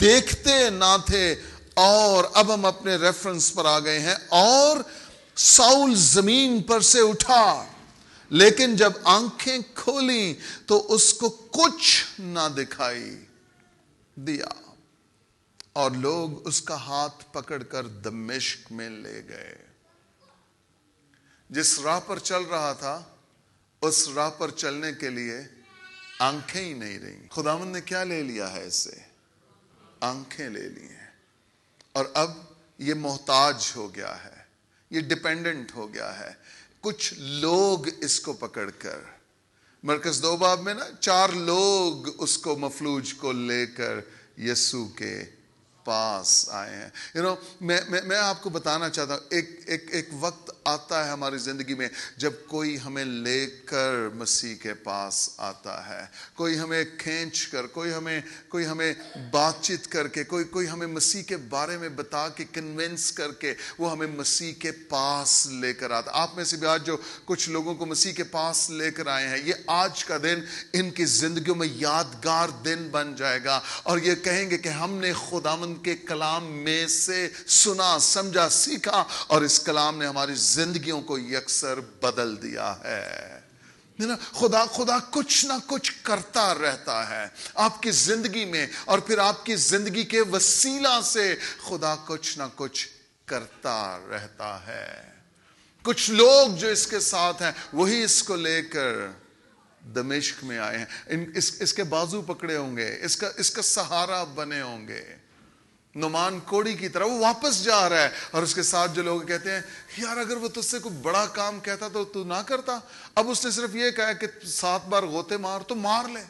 دیکھتے نہ تھے. اور اب ہم اپنے ریفرنس پر آ گئے ہیں. اور ساؤل زمین پر سے اٹھا, لیکن جب آنکھیں کھولیں تو اس کو کچھ نہ دکھائی دیا, اور لوگ اس کا ہاتھ پکڑ کر دمشق میں لے گئے. جس راہ پر چل رہا تھا اس راہ پر چلنے کے لیے آنکھیں ہی نہیں رہیں. خداوند نے کیا لے لیا ہے اس سے؟ آنکھیں لے لی ہیں. اور اب یہ محتاج ہو گیا ہے, یہ ڈیپینڈنٹ ہو گیا ہے. کچھ لوگ اس کو پکڑ کر, مرکز 2 باب میں 4 لوگ اس کو مفلوج کو لے کر یسوع کے پاس آئے ہیں. میں آپ کو بتانا چاہتا ہوں ایک وقت آتا ہے ہماری زندگی میں جب کوئی ہمیں لے کر مسیح کے پاس آتا ہے, کوئی ہمیں کھینچ کر, کوئی ہمیں بات چیت کر کے, کوئی ہمیں مسیح کے بارے میں بتا کے کنونس کر کے وہ ہمیں مسیح کے پاس لے کر آتا. آپ میں سے بھی آج جو کچھ لوگوں کو مسیح کے پاس لے کر آئے ہیں, یہ آج کا دن ان کی زندگیوں میں یادگار دن بن جائے گا, اور یہ کہیں گے کہ ہم نے خداوند کے کلام میں سے سنا, سمجھا, سیکھا, اور اس کلام نے ہماری زندگیوں کو یکسر بدل دیا ہے. خدا کچھ نہ کچھ کرتا رہتا ہے آپ کی زندگی میں, اور پھر آپ کی زندگی کے وسیلہ سے خدا کچھ نہ کچھ کرتا رہتا ہے. کچھ لوگ جو اس کے ساتھ ہیں وہی اس کو لے کر دمشق میں آئے ہیں. اس کے بازو پکڑے ہوں گے, اس کا سہارا بنے ہوں گے. نعمان کوڑی کی طرح وہ واپس جا رہا ہے, اور اس کے ساتھ جو لوگ کہتے ہیں یار اگر وہ تجھ سے کوئی بڑا کام کہتا تو نہ کرتا, اب اس نے صرف یہ کہا کہ 7 بار غوطے مار تو مار لے.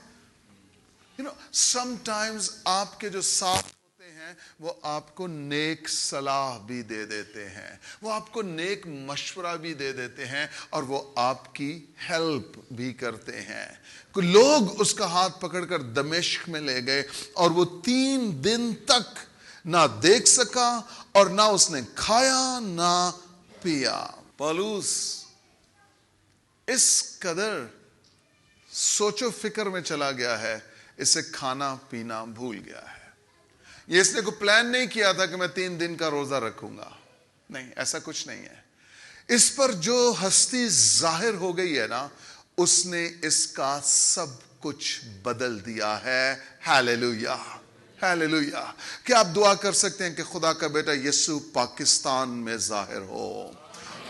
sometimes آپ کے جو ساتھ ہوتے ہیں وہ آپ کو نیک صلاح بھی دے دیتے ہیں, وہ آپ کو نیک مشورہ بھی دے دیتے ہیں, اور وہ آپ کی ہیلپ بھی کرتے ہیں. لوگ اس کا ہاتھ پکڑ کر دمشق میں لے گئے, اور وہ 3 دن تک نہ دیکھ سکا, اور نہ اس نے کھایا نہ پیا. پولوس اس قدر سوچ و فکر میں چلا گیا ہے, اسے کھانا پینا بھول گیا ہے. یہ اس نے کوئی پلان نہیں کیا تھا کہ میں 3 دن کا روزہ رکھوں گا, نہیں, ایسا کچھ نہیں ہے. اس پر جو ہستی ظاہر ہو گئی ہے نا, اس نے اس کا سب کچھ بدل دیا ہے. Hallelujah hallelujah. کیا آپ دعا کر سکتے ہیں کہ خدا کا بیٹا یسوع پاکستان میں ظاہر ہو,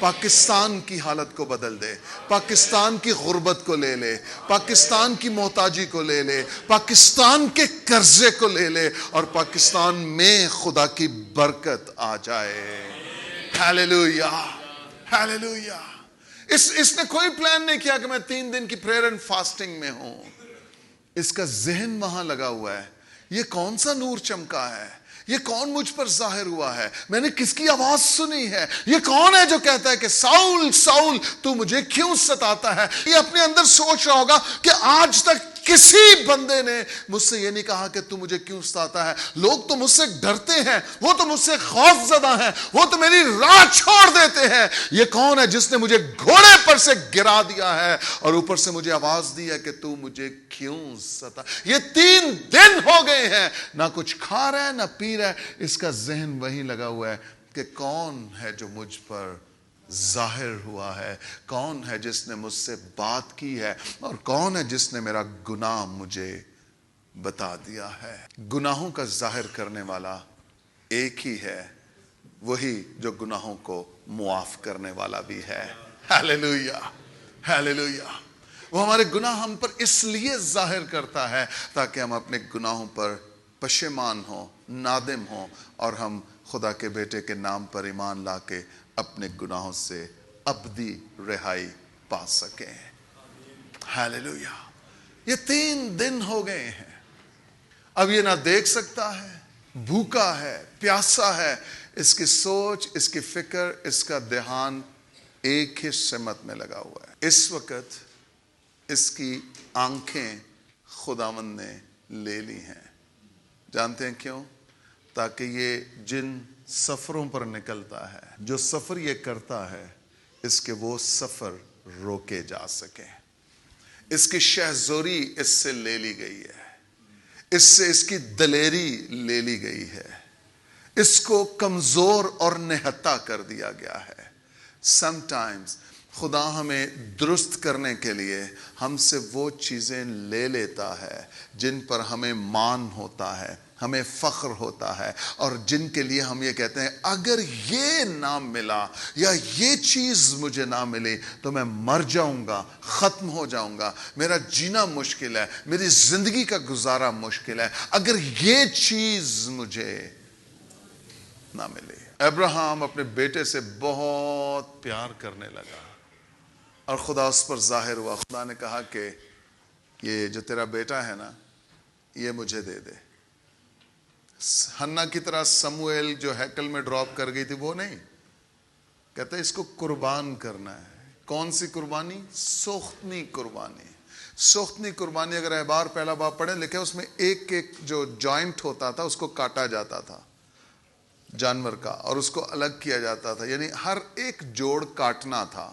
پاکستان کی حالت کو بدل دے, پاکستان کی غربت کو لے لے, پاکستان کی محتاجی کو لے لے, پاکستان کے قرضے کو لے لے, اور پاکستان میں خدا کی برکت آ جائے. Hallelujah hallelujah. اس نے کوئی پلان نہیں کیا کہ میں 3 دن کی پریئر اینڈ فاسٹنگ میں ہوں. اس کا ذہن وہاں لگا ہوا ہے, یہ کون سا نور چمکا ہے, یہ کون مجھ پر ظاہر ہوا ہے, میں نے کس کی آواز سنی ہے, یہ کون ہے جو کہتا ہے کہ ساؤل ساؤل تو مجھے کیوں ستاتا ہے. یہ اپنے اندر سوچ رہا ہوگا کہ آج تک کسی بندے نے مجھ سے یہ نہیں کہا کہ تو مجھے کیوں ستاتا ہے. لوگ تو مجھ سے ڈرتے ہیں, وہ تو مجھ سے خوف زدہ ہیں, وہ تو میری راہ چھوڑ دیتے ہیں. یہ کون ہے جس نے مجھے گھوڑے پر سے گرا دیا ہے اور اوپر سے مجھے آواز دی ہے کہ تو مجھے کیوں ستا. یہ 3 دن ہو گئے ہیں, نہ کچھ کھا رہا ہے نہ پی رہا ہے. اس کا ذہن وہی لگا ہوا ہے کہ کون ہے جو مجھ پر ظاہر ہوا ہے, کون ہے جس نے مجھ سے بات کی ہے, اور کون ہے جس نے میرا گناہ مجھے بتا دیا ہے. گناہوں کا ظاہر کرنے والا ایک ہی ہے, وہی جو گناہوں کو معاف کرنے والا بھی ہے. Hallelujah hallelujah. وہ ہمارے گناہ ہم پر اس لیے ظاہر کرتا ہے تاکہ ہم اپنے گناہوں پر پشیمان ہوں, نادم ہوں, اور ہم خدا کے بیٹے کے نام پر ایمان لا کے اپنے گناہوں سے ابدی رہائی پا سکیں. ہاللیلویا. یہ 3 دن ہو گئے ہیں. اب یہ نہ دیکھ سکتا ہے, بھوکا ہے, پیاسا ہے. اس کی سوچ, اس کی فکر, اس کا دھیان ایک ہی سمت میں لگا ہوا ہے. اس وقت اس کی آنکھیں خداوند نے لے لی ہیں. جانتے ہیں کیوں؟ تاکہ یہ جن سفروں پر نکلتا ہے, جو سفر یہ کرتا ہے, اس کے وہ سفر روکے جا سکیں. اس کی شہزوری اس سے لے لی گئی ہے, اس سے اس کی دلیری لے لی گئی ہے, اس کو کمزور اور نہتا کر دیا گیا ہے. سم ٹائمز خدا ہمیں درست کرنے کے لیے ہم سے وہ چیزیں لے لیتا ہے جن پر ہمیں مان ہوتا ہے, ہمیں فخر ہوتا ہے, اور جن کے لیے ہم یہ کہتے ہیں اگر یہ نہ ملا یا یہ چیز مجھے نہ ملی تو میں مر جاؤں گا, ختم ہو جاؤں گا, میرا جینا مشکل ہے, میری زندگی کا گزارا مشکل ہے اگر یہ چیز مجھے نہ ملے. ابراہیم اپنے بیٹے سے بہت پیار کرنے لگا اور خدا اس پر ظاہر ہوا. خدا نے کہا کہ یہ جو تیرا بیٹا ہے نا, یہ مجھے دے دے. ہنا کی طرح سمویل جو ہیکل میں ڈراپ کر گئی تھی وہ نہیں, کہتا ہے اس کو قربان کرنا ہے. کون سی قربانی؟ سوختنی قربانی. سوختنی قربانی اگر احبار پہلا باب پڑھیں لکھے, اس میں ایک ایک جو جوائنٹ ہوتا تھا اس کو کاٹا جاتا تھا جانور کا, اور اس کو الگ کیا جاتا تھا. یعنی ہر ایک جوڑ کاٹنا تھا,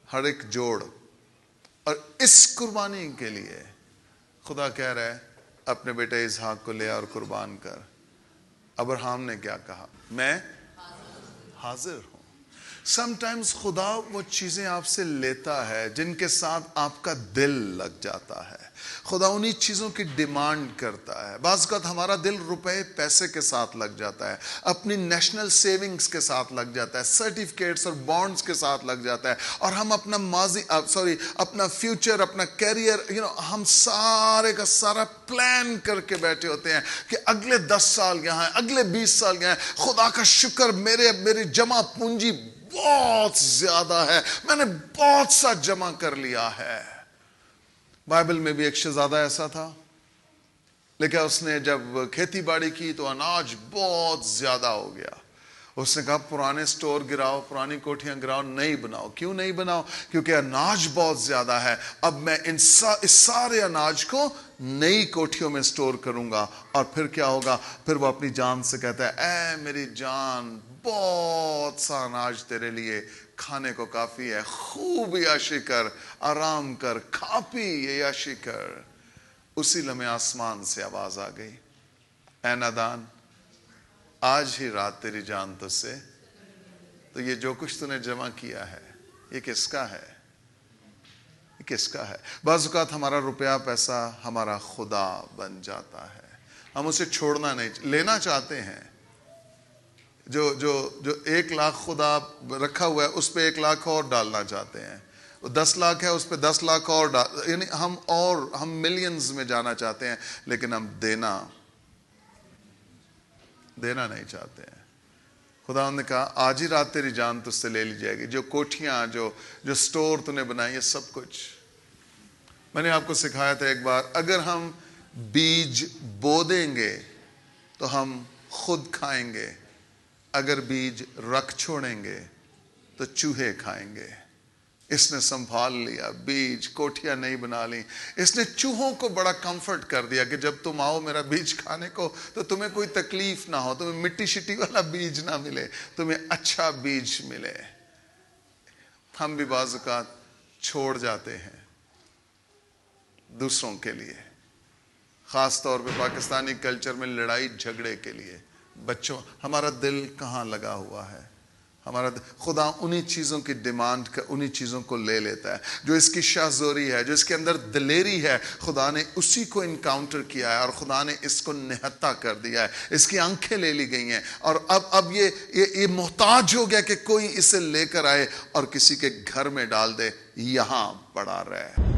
ہر ایک جوڑ. اور اس قربانی کے لیے خدا کہہ رہا ہے اپنے بیٹے اسحاق کو لے اور قربان کر. ابراہیم نے کیا کہا؟ میں حاضر ہوں. سم ٹائمز خدا وہ چیزیں آپ سے لیتا ہے جن کے ساتھ آپ کا دل لگ جاتا ہے. خدا انہی چیزوں کی ڈیمانڈ کرتا ہے. بعض اوقات ہمارا دل روپے پیسے کے ساتھ لگ جاتا ہے, اپنی نیشنل سیونگز کے ساتھ لگ جاتا ہے, سرٹیفکیٹس اور بانڈز کے ساتھ لگ جاتا ہے, اور ہم اپنا اپنا فیوچر, اپنا کیریئر, ہم سارے کا سارا پلان کر کے بیٹھے ہوتے ہیں کہ اگلے 10 سال یہاں ہیں, اگلے 20 سال یہاں ہیں. خدا کا شکر میری جمع پونجی بہت زیادہ ہے, میں نے بہت سا جمع کر لیا ہے. بائبل میں بھی ایک شہزادہ ایسا تھا, لیکن اس نے جب کھیتی باڑی کی تو اناج بہت زیادہ ہو گیا. اس نے کہا پرانے سٹور گراؤ, پرانی کوٹھیاں گراؤ, نئی بناؤ. کیوں نہیں بناؤ؟ کیونکہ اناج بہت زیادہ ہے. اب میں اس سارے اناج کو نئی کوٹھیوں میں سٹور کروں گا. اور پھر کیا ہوگا؟ پھر وہ اپنی جان سے کہتا ہے اے میری جان, بہت سا اناج تیرے لیے, کھانے کو کافی ہے, خوب عیاشی کر, آرام کر, کھا پی عیاشی کر. اسی لمحے آسمان سے آواز آ گئی, اے نادان, آج ہی رات تیری جان تجھ سے. تو یہ جو کچھ تو نے جمع کیا ہے یہ کس کا ہے؟ یہ کس کا ہے؟ بعض اوقات ہمارا روپیہ پیسہ ہمارا خدا بن جاتا ہے. ہم اسے چھوڑنا نہیں, لینا چاہتے ہیں. جو 1 لاکھ خدا رکھا ہوا ہے اس پہ 1 لاکھ اور ڈالنا چاہتے ہیں. 10 لاکھ ہے اس پہ 10 لاکھ اور یعنی ہم ملینز میں جانا چاہتے ہیں, لیکن ہم دینا نہیں چاہتے ہیں. خدا نے کہا آج ہی رات تیری جان تجھ سے لے لی جائے گی. جو کوٹھیاں, جو سٹور تو نے بنائی, یہ سب کچھ. میں نے آپ کو سکھایا تھا ایک بار, اگر ہم بیج بو دیں گے تو ہم خود کھائیں گے, اگر بیج رکھ چھوڑیں گے تو چوہے کھائیں گے. اس نے سنبھال لیا, بیج کوٹھیاں نہیں بنا لی. اس نے چوہوں کو بڑا کمفرٹ کر دیا کہ جب تم آؤ میرا بیج کھانے کو تو تمہیں کوئی تکلیف نہ ہو, تمہیں مٹی شٹی والا بیج نہ ملے, تمہیں اچھا بیج ملے. ہم بھی بعض اوقات چھوڑ جاتے ہیں دوسروں کے لیے, خاص طور پہ پاکستانی کلچر میں لڑائی جھگڑے کے لیے. بچوں, ہمارا دل کہاں لگا ہوا ہے؟ خدا انہی چیزوں کی ڈیمانڈ کا, انہی چیزوں کو لے لیتا ہے. جو اس کی شہزوری ہے, جو اس کے اندر دلیری ہے, خدا نے اسی کو انکاؤنٹر کیا ہے اور خدا نے اس کو نہتا کر دیا ہے. اس کی آنکھیں لے لی گئی ہیں اور اب یہ محتاج ہو گیا کہ کوئی اسے لے کر آئے اور کسی کے گھر میں ڈال دے, یہاں پڑا رہے.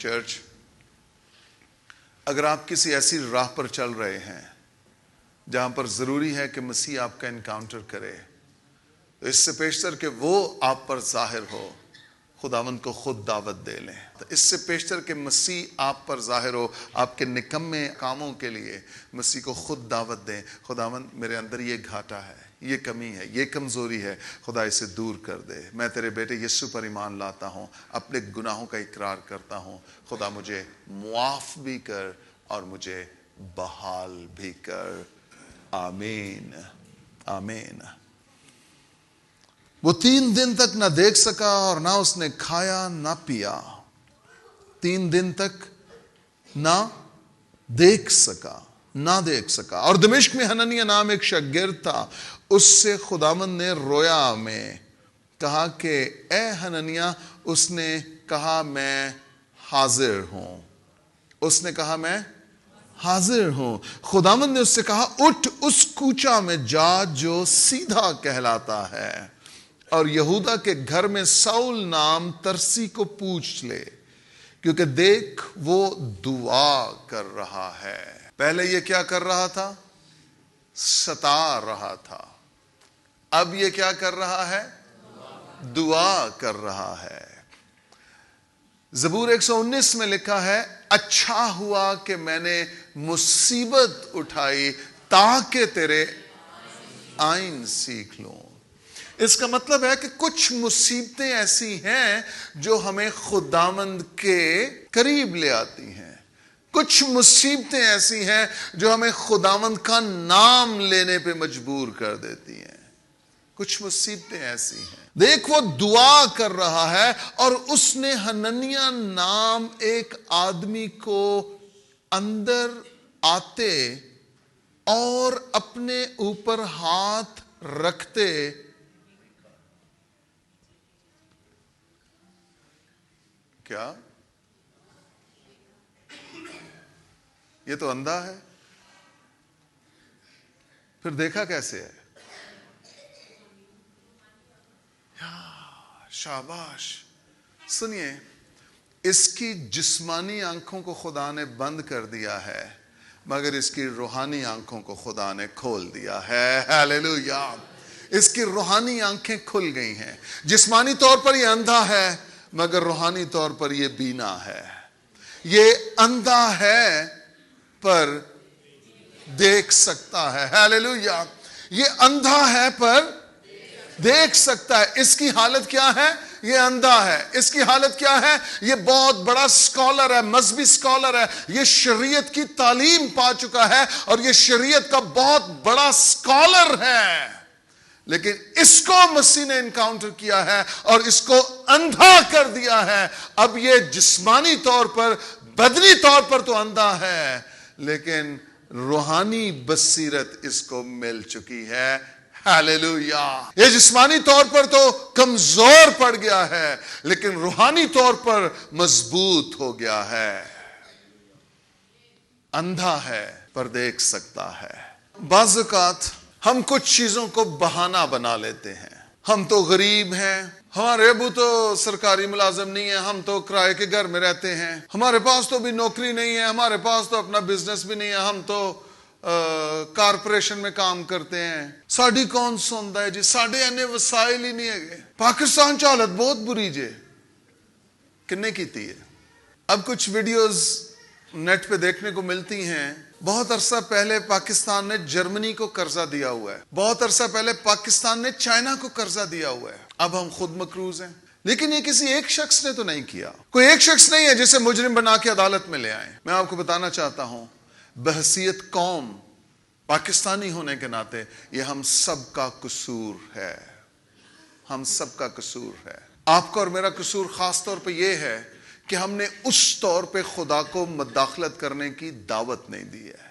چرچ، اگر آپ کسی ایسی راہ پر چل رہے ہیں جہاں پر ضروری ہے کہ مسیح آپ کا انکاؤنٹر کرے، تو اس سے پیشتر کہ وہ آپ پر ظاہر ہو، خداوند کو خود دعوت دے لیں۔ اس سے پیشتر کہ مسیح آپ پر ظاہر ہو آپ کے نکمے کاموں کے لیے، مسیح کو خود دعوت دیں، خداوند میرے اندر یہ گھاٹا ہے، یہ کمی ہے، یہ کمزوری ہے، خدا اسے دور کر دے۔ میں تیرے بیٹے یسوع پر ایمان لاتا ہوں، اپنے گناہوں کا اقرار کرتا ہوں، خدا مجھے معاف بھی کر اور مجھے بحال بھی کر۔ آمین آمین۔ وہ 3 دن تک نہ دیکھ سکا اور نہ اس نے کھایا نہ پیا۔ 3 دن تک نہ دیکھ سکا اور دمشق میں حننیہ نام ایک شاگرد تھا، اس سے خداوند نے رویا میں کہا کہ اے حننیہ، اس نے کہا میں حاضر ہوں۔ اس نے کہا میں حاضر ہوں۔ خداوند نے اس سے کہا اٹھ اس کوچہ میں جا جو سیدھا کہلاتا ہے، اور یہودا کے گھر میں ساؤل نام ترسی کو پوچھ لے، کیونکہ دیکھ وہ دعا کر رہا ہے۔ پہلے یہ کیا کر رہا تھا؟ ستا رہا تھا۔ اب یہ کیا کر رہا ہے؟ دعا کر رہا ہے۔ زبور 119 میں لکھا ہے، اچھا ہوا کہ میں نے مصیبت اٹھائی تاکہ تیرے آئین سیکھ لوں۔ اس کا مطلب ہے کہ کچھ مصیبتیں ایسی ہیں جو ہمیں خداوند کے قریب لے آتی ہیں، کچھ مصیبتیں ایسی ہیں جو ہمیں خداوند کا نام لینے پہ مجبور کر دیتی ہیں، کچھ مصیبتیں ایسی ہیں۔ دیکھ وہ دعا کر رہا ہے، اور اس نے حننیہ نام ایک آدمی کو اندر آتے اور اپنے اوپر ہاتھ رکھتے کیا؟ یہ تو اندھا ہے، پھر دیکھا کیسے ہے؟ شاباش۔ سنیے، اس کی جسمانی آنکھوں کو خدا نے بند کر دیا ہے، مگر اس کی روحانی آنکھوں کو خدا نے کھول دیا ہے۔ ہیلیلویا۔ اس کی روحانی آنکھیں کھل گئی ہیں۔ جسمانی طور پر یہ اندھا ہے، مگر روحانی طور پر یہ بینا ہے۔ یہ اندھا ہے پر دیکھ سکتا ہے۔ ہیلیلویا۔ یہ اندھا ہے پر دیکھ سکتا ہے۔ اس کی حالت کیا ہے؟ یہ اندھا ہے۔ اس کی حالت کیا ہے؟ یہ بہت بڑا سکالر ہے، مذہبی سکالر ہے، یہ شریعت کی تعلیم پا چکا ہے اور یہ شریعت کا بہت بڑا سکالر ہے، لیکن اس کو مسیح نے انکاؤنٹر کیا ہے اور اس کو اندھا کر دیا ہے۔ اب یہ جسمانی طور پر، بدنی طور پر تو اندھا ہے، لیکن روحانی بصیرت اس کو مل چکی ہے۔ ہیلیلویا۔ یہ جسمانی طور پر تو کمزور پڑ گیا ہے، لیکن روحانی طور پر مضبوط ہو گیا ہے۔ اندھا ہے پر دیکھ سکتا ہے۔ بعض اوقات ہم کچھ چیزوں کو بہانہ بنا لیتے ہیں۔ ہم تو غریب ہیں، ہمارے ابو تو سرکاری ملازم نہیں ہے، ہم تو کرائے کے گھر میں رہتے ہیں، ہمارے پاس تو بھی نوکری نہیں ہے، ہمارے پاس تو اپنا بزنس بھی نہیں ہے، ہم تو کارپوریشن میں کام کرتے ہیں، ساڑی کون سنتا ہے جی، ساڑے اینے وسائل ہی نہیں ہے۔ پاکستان چ حالت بہت بری جے، کنے کیتی ہے۔ اب کچھ ویڈیوز نیٹ پہ دیکھنے کو ملتی ہیں، بہت عرصہ پہلے پاکستان نے جرمنی کو قرضہ دیا ہوا ہے، بہت عرصہ پہلے پاکستان نے چائنا کو قرضہ دیا ہوا ہے، اب ہم خود مقروض ہیں۔ لیکن یہ کسی ایک شخص نے تو نہیں کیا، کوئی ایک شخص نہیں ہے جسے مجرم بنا کے عدالت میں لے آئیں۔ میں آپ کو بتانا چاہتا ہوں، بحیثیت قوم، پاکستانی ہونے کے ناطے یہ ہم سب کا قصور ہے، ہم سب کا قصور ہے۔ آپ کا اور میرا قصور خاص طور پہ یہ ہے کہ ہم نے اس طور پہ خدا کو مداخلت کرنے کی دعوت نہیں دی ہے،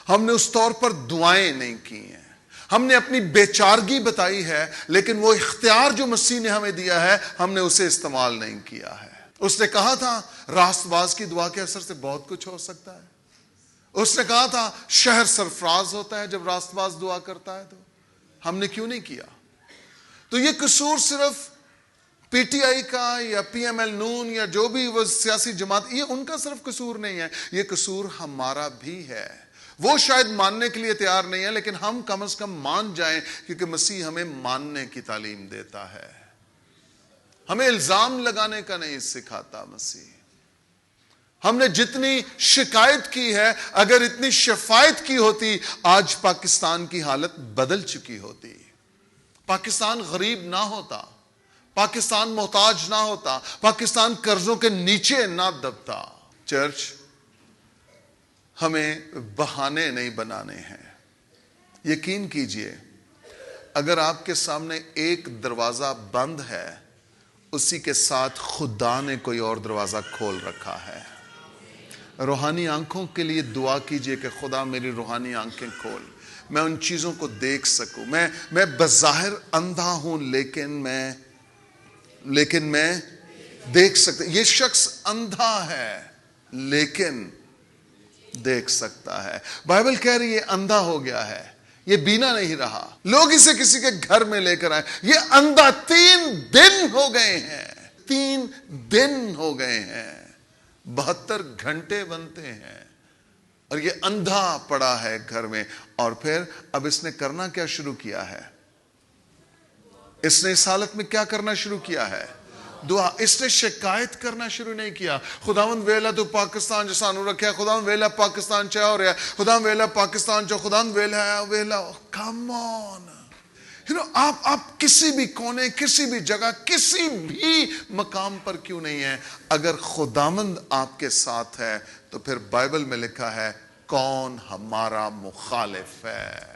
ہم نے اس طور پر دعائیں نہیں کی ہیں، ہم نے اپنی بیچارگی بتائی ہے، لیکن وہ اختیار جو مسیح نے ہمیں دیا ہے ہم نے اسے استعمال نہیں کیا ہے۔ اس نے کہا تھا راست باز کی دعا کے اثر سے بہت کچھ ہو سکتا ہے، اس نے کہا تھا شہر سرفراز ہوتا ہے جب راست باز دعا کرتا ہے، تو ہم نے کیوں نہیں کیا؟ تو یہ قصور صرف پی ٹی آئی کا یا پی ایم ایل نون یا جو بھی وہ سیاسی جماعت، یہ ان کا صرف قصور نہیں ہے، یہ قصور ہمارا بھی ہے۔ وہ شاید ماننے کے لیے تیار نہیں ہے، لیکن ہم کم از کم مان جائیں، کیونکہ مسیح ہمیں ماننے کی تعلیم دیتا ہے، ہمیں الزام لگانے کا نہیں سکھاتا مسیح۔ ہم نے جتنی شکایت کی ہے، اگر اتنی شفایت کی ہوتی، آج پاکستان کی حالت بدل چکی ہوتی، پاکستان غریب نہ ہوتا، پاکستان محتاج نہ ہوتا، پاکستان قرضوں کے نیچے نہ دبتا۔ چرچ، ہمیں بہانے نہیں بنانے ہیں۔ یقین کیجئے، اگر آپ کے سامنے ایک دروازہ بند ہے، اسی کے ساتھ خدا نے کوئی اور دروازہ کھول رکھا ہے۔ روحانی آنکھوں کے لیے دعا کیجئے کہ خدا میری روحانی آنکھیں کھول، میں ان چیزوں کو دیکھ سکوں۔ میں بظاہر اندھا ہوں، لیکن میں دیکھ سکتا۔ یہ شخص اندھا ہے لیکن دیکھ سکتا ہے۔ بائبل کہہ رہی ہے اندھا ہو گیا ہے، یہ بینا نہیں رہا۔ لوگ اسے کسی کے گھر میں لے کر آئے، یہ اندھا 3 دن ہو گئے ہیں، 3 دن ہو گئے ہیں، 72 گھنٹے بنتے ہیں، اور یہ اندھا پڑا ہے گھر میں۔ اور پھر اب اس نے کرنا کیا شروع کیا ہے؟ اس نے اس حالت میں کیا کرنا شروع کیا ہے؟ دعا۔ اس نے شکایت کرنا شروع نہیں کیا، خداوند ویلا تو پاکستان جو سانو رکھیا، خداوند ویلا پاکستان چاہ ہو رہا ہے، خداوند ویلا پاکستان جو، خداوند ویلا کم آن۔ آپ کسی بھی کونے، کسی بھی جگہ، کسی بھی مقام پر کیوں نہیں ہیں، اگر خداوند آپ کے ساتھ ہے تو پھر بائبل میں لکھا ہے کون ہمارا مخالف ہے۔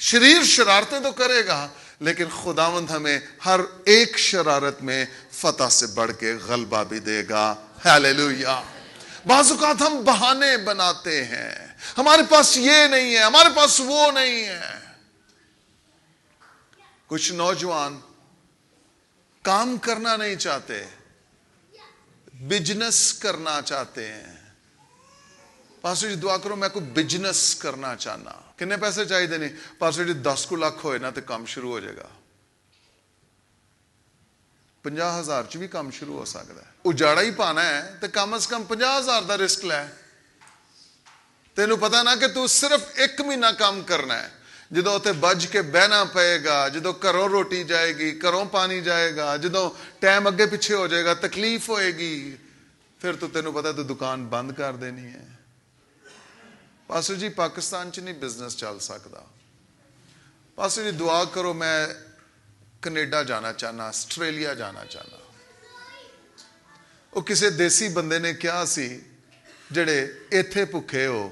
شریر شرارتیں تو کرے گا، لیکن خداوند ہمیں ہر ایک شرارت میں فتح سے بڑھ کے غلبہ بھی دے گا۔ ہیلیلویا۔ بعض اوقات ہم بہانے بناتے ہیں، ہمارے پاس یہ نہیں ہے، ہمارے پاس وہ نہیں ہے۔ کچھ نوجوان کام کرنا نہیں چاہتے، بزنس کرنا چاہتے ہیں۔ پاسٹر جی دعا کرو، میں کوئی بزنس کرنا چاہنا۔ کتنے پیسے چاہیے دینے؟ پاسٹر جی 10 لاکھ ہوئے نا تو کام شروع ہو جائے گا۔ 50,000 چ بھی کام شروع ہو سکتا ہے۔ اجاڑا ہی پانا ہے تو کم از کم 50,000 دا رسک لے۔ تینوں پتا نا کہ تو صرف 1 مہینہ کام کرنا ہے، جدو تے بج کے بہنا پئے گا، جدو گھروں روٹی جائے گی، گھروں پانی جائے گا، جدو ٹائم اگے پیچھے ہو جائے گا، تکلیف ہوئے گی، پھر تو تینوں پتا تو دکان بند کر دینی ہے۔ پاسٹر جی پاکستان چ نہیں بزنس چل سکتا۔ پاسٹر جی دعا کرو، میں کینیڈا جانا چاہنا، آسٹریلیا جانا چاہنا۔ وہ کسی دیسی بندے نے کیا سی جڑے ایتھے بھکھے ہو۔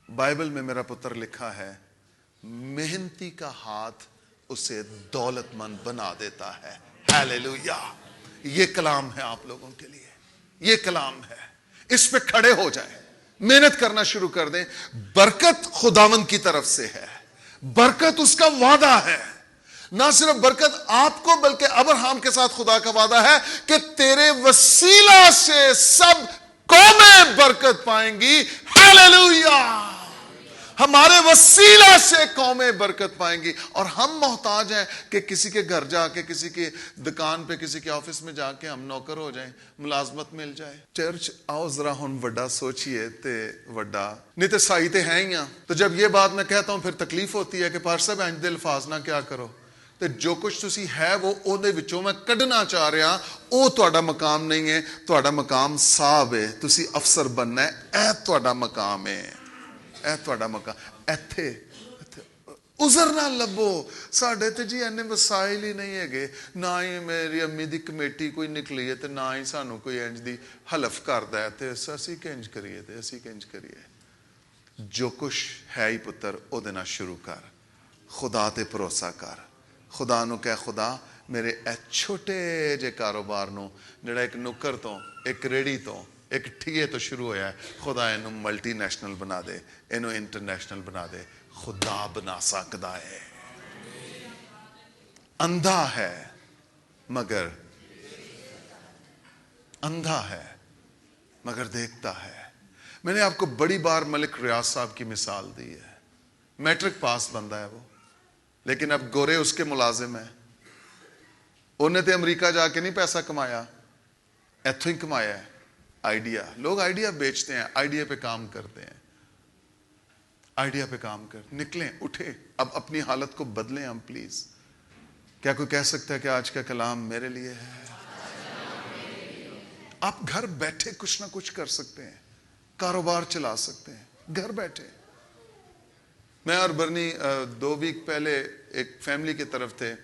بائبل میں میرا پتر لکھا ہے محنتی کا ہاتھ اسے دولت مند بنا دیتا ہے۔ ہیلیلویا۔ یہ کلام ہے آپ لوگوں کے لیے، یہ کلام ہے، اس پہ کھڑے ہو جائیں، محنت کرنا شروع کر دیں۔ برکت خداوند کی طرف سے ہے، برکت اس کا وعدہ ہے۔ نہ صرف برکت آپ کو بلکہ ابراہیم کے ساتھ خدا کا وعدہ ہے کہ تیرے وسیلہ سے سب قومیں برکت پائیں گی۔ ہیلیلویا۔ ہمارے وسیلہ سے قومیں برکت پائیں گی، اور ہم محتاج ہیں کہ کسی کے گھر جا کے، کسی کی دکان پہ، کسی کے آفس میں جا کے ہم نوکر ہو جائیں، ملازمت مل جائے۔ چرچ آؤ ذرا ہن وڈا سوچئے تے وڈا نہیں تے سائی تے ہیں ہی ہاں۔ تو جب یہ بات میں کہتا ہوں پھر تکلیف ہوتی ہے کہ پاسٹر صاحب انج دے الفاظ نہ کیا کرو، تو جو کچھ تسی ہے وہ اودے وچوں میں کڈنا چاہ رہا، او تہاڈا مقام نہیں ہے۔ تہاڈا مقام صاحب ہے، تسی افسر بننا ہے، اے تہاڈا مقام ہے، اے تہاڈا مقام۔ ایتھے عذر نہ لبو، ساڈے تے جی اینے وسائل ہی نہیں ہے، نہ ہی میری امی دی کمیٹی کوئی نکلی ہے، تے نہ ہی سانو کوئی انج دی حلف کردا ہے، تے اسی کنج کریے، تے اسی کنج کریے۔ جو کچھ ہے ہی پتر او دینا شروع کر، خدا تے بھروسہ کر۔ خدا نو کہہ خدا میرے اے چھوٹے جے کاروبار نو جڑا ایک نکر تو، ایک ریڑی تو، ایک ٹھیے تو شروع ہویا ہے، خدا اینو ملٹی نیشنل بنا دے، اینو انٹرنیشنل بنا دے۔ خدا بنا سکتا ہے۔ اندھا ہے مگر دیکھتا ہے۔ میں نے آپ کو بڑی بار ملک ریاض صاحب کی مثال دی ہے، میٹرک پاس بندہ ہے وہ، لیکن اب گورے اس کے ملازم ہیں. انہیں تو امریکہ جا کے نہیں پیسہ کمایا, ایتھوں ہی کمایا ہے. آئیڈیا, لوگ آئیڈیا بیچتے ہیں, آئیڈیا پہ کام کرتے ہیں, آئیڈیا پہ کام کر. نکلیں, اٹھے, اب اپنی حالت کو بدلیں ہم پلیز. کیا کوئی کہہ سکتا ہے کہ آج کا کلام میرے لیے ہے؟ آپ گھر بیٹھے کچھ نہ کچھ کر سکتے ہیں, کاروبار چلا سکتے ہیں گھر بیٹھے. میں اور برنی 2 ویک پہلے ایک فیملی کی طرف تھے,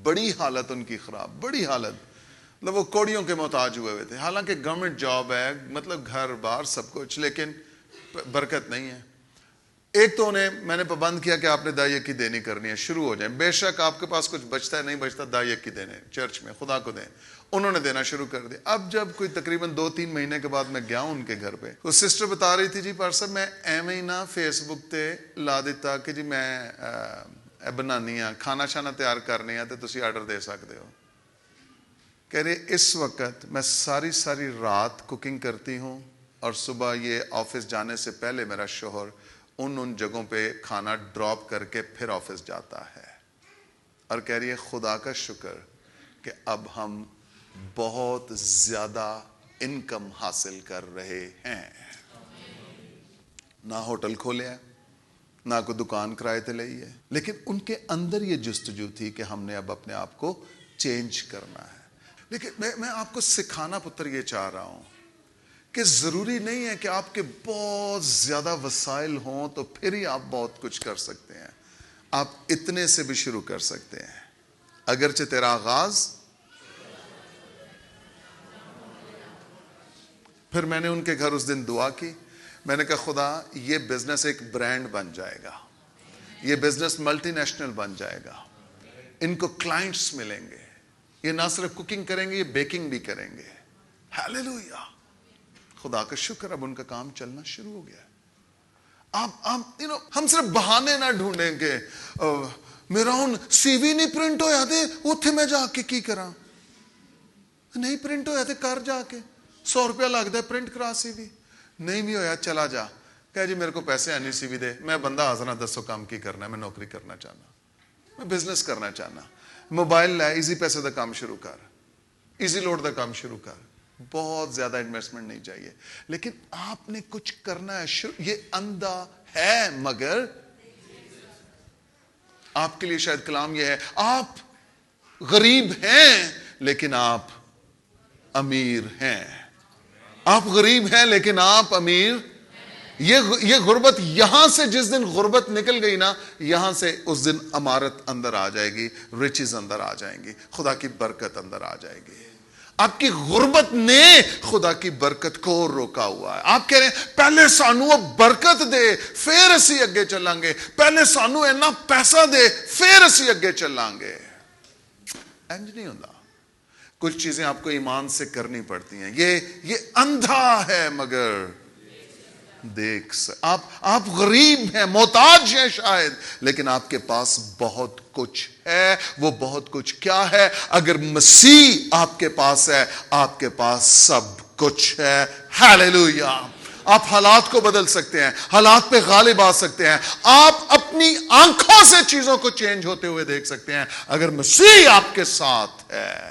بڑی حالت ان کی خراب, بڑی حالت, مطلب وہ کوڑیوں کے محتاج ہوئے تھے. حالانکہ گورنمنٹ جاب ہے, مطلب گھر بار سب کچھ, لیکن برکت نہیں ہے. ایک تو انہیں میں نے پابند کیا کہ آپ نے دائیں کی دینی کرنی ہے, شروع ہو جائیں. بے شک آپ کے پاس کچھ بچتا ہے نہیں بچتا, دائیں کی دینے چرچ میں خدا کو دیں. انہوں نے دینا شروع کر دیا. اب جب کوئی تقریباً 2-3 مہینے کے بعد میں گیا ہوں ان کے گھر پہ, وہ سسٹر بتا رہی تھی جی پر صاحب میں ایویں ہی نا فیس بک تے لا دیتا کہ جی میں بنانی ہاں, کھانا شانا تیار کرنی ہے تو تسی آرڈر دے سکتے ہو. کہہ رہے اس وقت میں ساری رات کوکنگ کرتی ہوں اور صبح یہ آفس جانے سے پہلے میرا شوہر ان جگہوں پہ کھانا ڈراپ کر کے پھر آفس جاتا ہے. اور کہہ رہی ہے خدا کا شکر کہ اب ہم بہت زیادہ انکم حاصل کر رہے ہیں. نہ ہوٹل کھولے ہیں, نہ کوئی دکان کرائے تے لئی ہے, لیکن ان کے اندر یہ جستجو تھی کہ ہم نے اب اپنے آپ کو چینج کرنا ہے. لیکن میں آپ کو سکھانا پتر یہ چاہ رہا ہوں کہ ضروری نہیں ہے کہ آپ کے بہت زیادہ وسائل ہوں تو پھر ہی آپ بہت کچھ کر سکتے ہیں. آپ اتنے سے بھی شروع کر سکتے ہیں. اگرچہ تیرا آغاز. پھر میں نے ان کے گھر اس دن دعا کی, میں نے کہا خدا یہ بزنس ایک برانڈ بن جائے گا, یہ بزنس ملٹی نیشنل بن جائے گا, ان کو کلائنٹس ملیں گے, یہ نہ صرف کوکنگ کریں گے یہ بیکنگ بھی کریں گے. ہیلیلویا, خدا کا شکر, اب ان کا کام چلنا شروع ہو گیا. آپ ہم صرف بہانے نہ ڈھونڈیں گے, میرا ہوں سی وی نہیں پرنٹ ہویا تھے اتھے میں جا کے کی کراں, نہیں پرنٹ ہویا تھے کر جا کے 100 روپیہ لگتا ہے پرنٹ کرا سی وی, نہیں بھی ہویا چلا جا, کہ جی میرے کو پیسے آنی سی وی دے, میں بندہ حاضر نہ دسو کام کی کرنا ہے, میں نوکری کرنا چاہنا, میں بزنس کرنا چاہنا. موبائل لے, ایزی پیسے دا کام شروع کر, ایزی لوڈ دا کام شروع کر. بہت زیادہ انویسٹمنٹ نہیں چاہیے, لیکن آپ نے کچھ کرنا ہے. یہ اندھا ہے مگر آپ کے لیے شاید کلام یہ ہے, آپ غریب ہیں لیکن آپ امیر ہیں. آپ غریب ہیں لیکن آپ امیر. یہ غربت یہاں سے جس دن غربت نکل گئی نا, یہاں سے اس دن امارت اندر آ جائے گی, ریچز اندر آ جائیں گی, خدا کی برکت اندر آ جائے گی. آپ کی غربت نے خدا کی برکت کو روکا ہوا ہے. آپ کہہ رہے ہیں پہلے سانو برکت دے پھر اسی اگے چلیں گے, پہلے سانو اینا پیسہ دے پھر اسی اگے چلیں گے. انج نہیں ہوتا. کچھ چیزیں آپ کو ایمان سے کرنی پڑتی ہیں. یہ اندھا ہے مگر دیکھ آپ غریب ہیں, محتاج ہیں شاید, لیکن آپ کے پاس بہت کچھ ہے. وہ بہت کچھ کیا ہے؟ اگر مسیح آپ کے پاس ہے, آپ کے پاس سب کچھ ہے. ہیلیلویا. آپ حالات کو بدل سکتے ہیں, حالات پہ غالب آ سکتے ہیں, آپ اپنی آنکھوں سے چیزوں کو چینج ہوتے ہوئے دیکھ سکتے ہیں اگر مسیح آپ کے ساتھ ہے.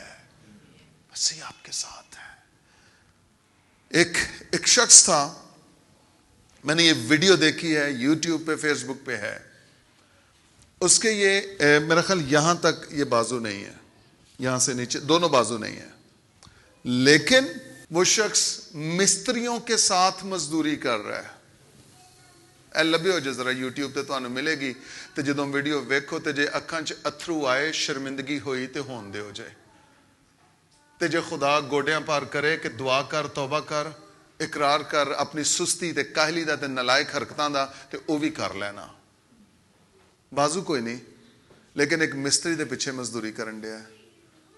مسیح آپ کے ساتھ ہے. ایک شخص تھا, میں نے یہ ویڈیو دیکھی ہے, یوٹیوب پہ فیس بک پہ ہے. اس کے یہ میرا خیال یہاں تک یہ بازو نہیں ہے, یہاں سے نیچے دونوں بازو نہیں ہے, لیکن وہ شخص مستریوں کے ساتھ مزدوری کر رہا ہے. اے لبے ہو جے ذرا یوٹیوب تے تانوں ملے گی, تے جدوں ویڈیو ویکھو تے جے اکھاں چ اتھرو آئے, شرمندگی ہوئی تے ہون دے ہو جائے, تے جے خدا گوڈیاں پار کرے کہ دعا کر, توبہ کر, اقرار کر اپنی سستی تے کاہلی دا تے نالائق حرکتاں دا, تے او بھی کر لینا. بازو کوئی نہیں, لیکن ایک مستری دے پیچھے مزدوری کرن دیا ہے.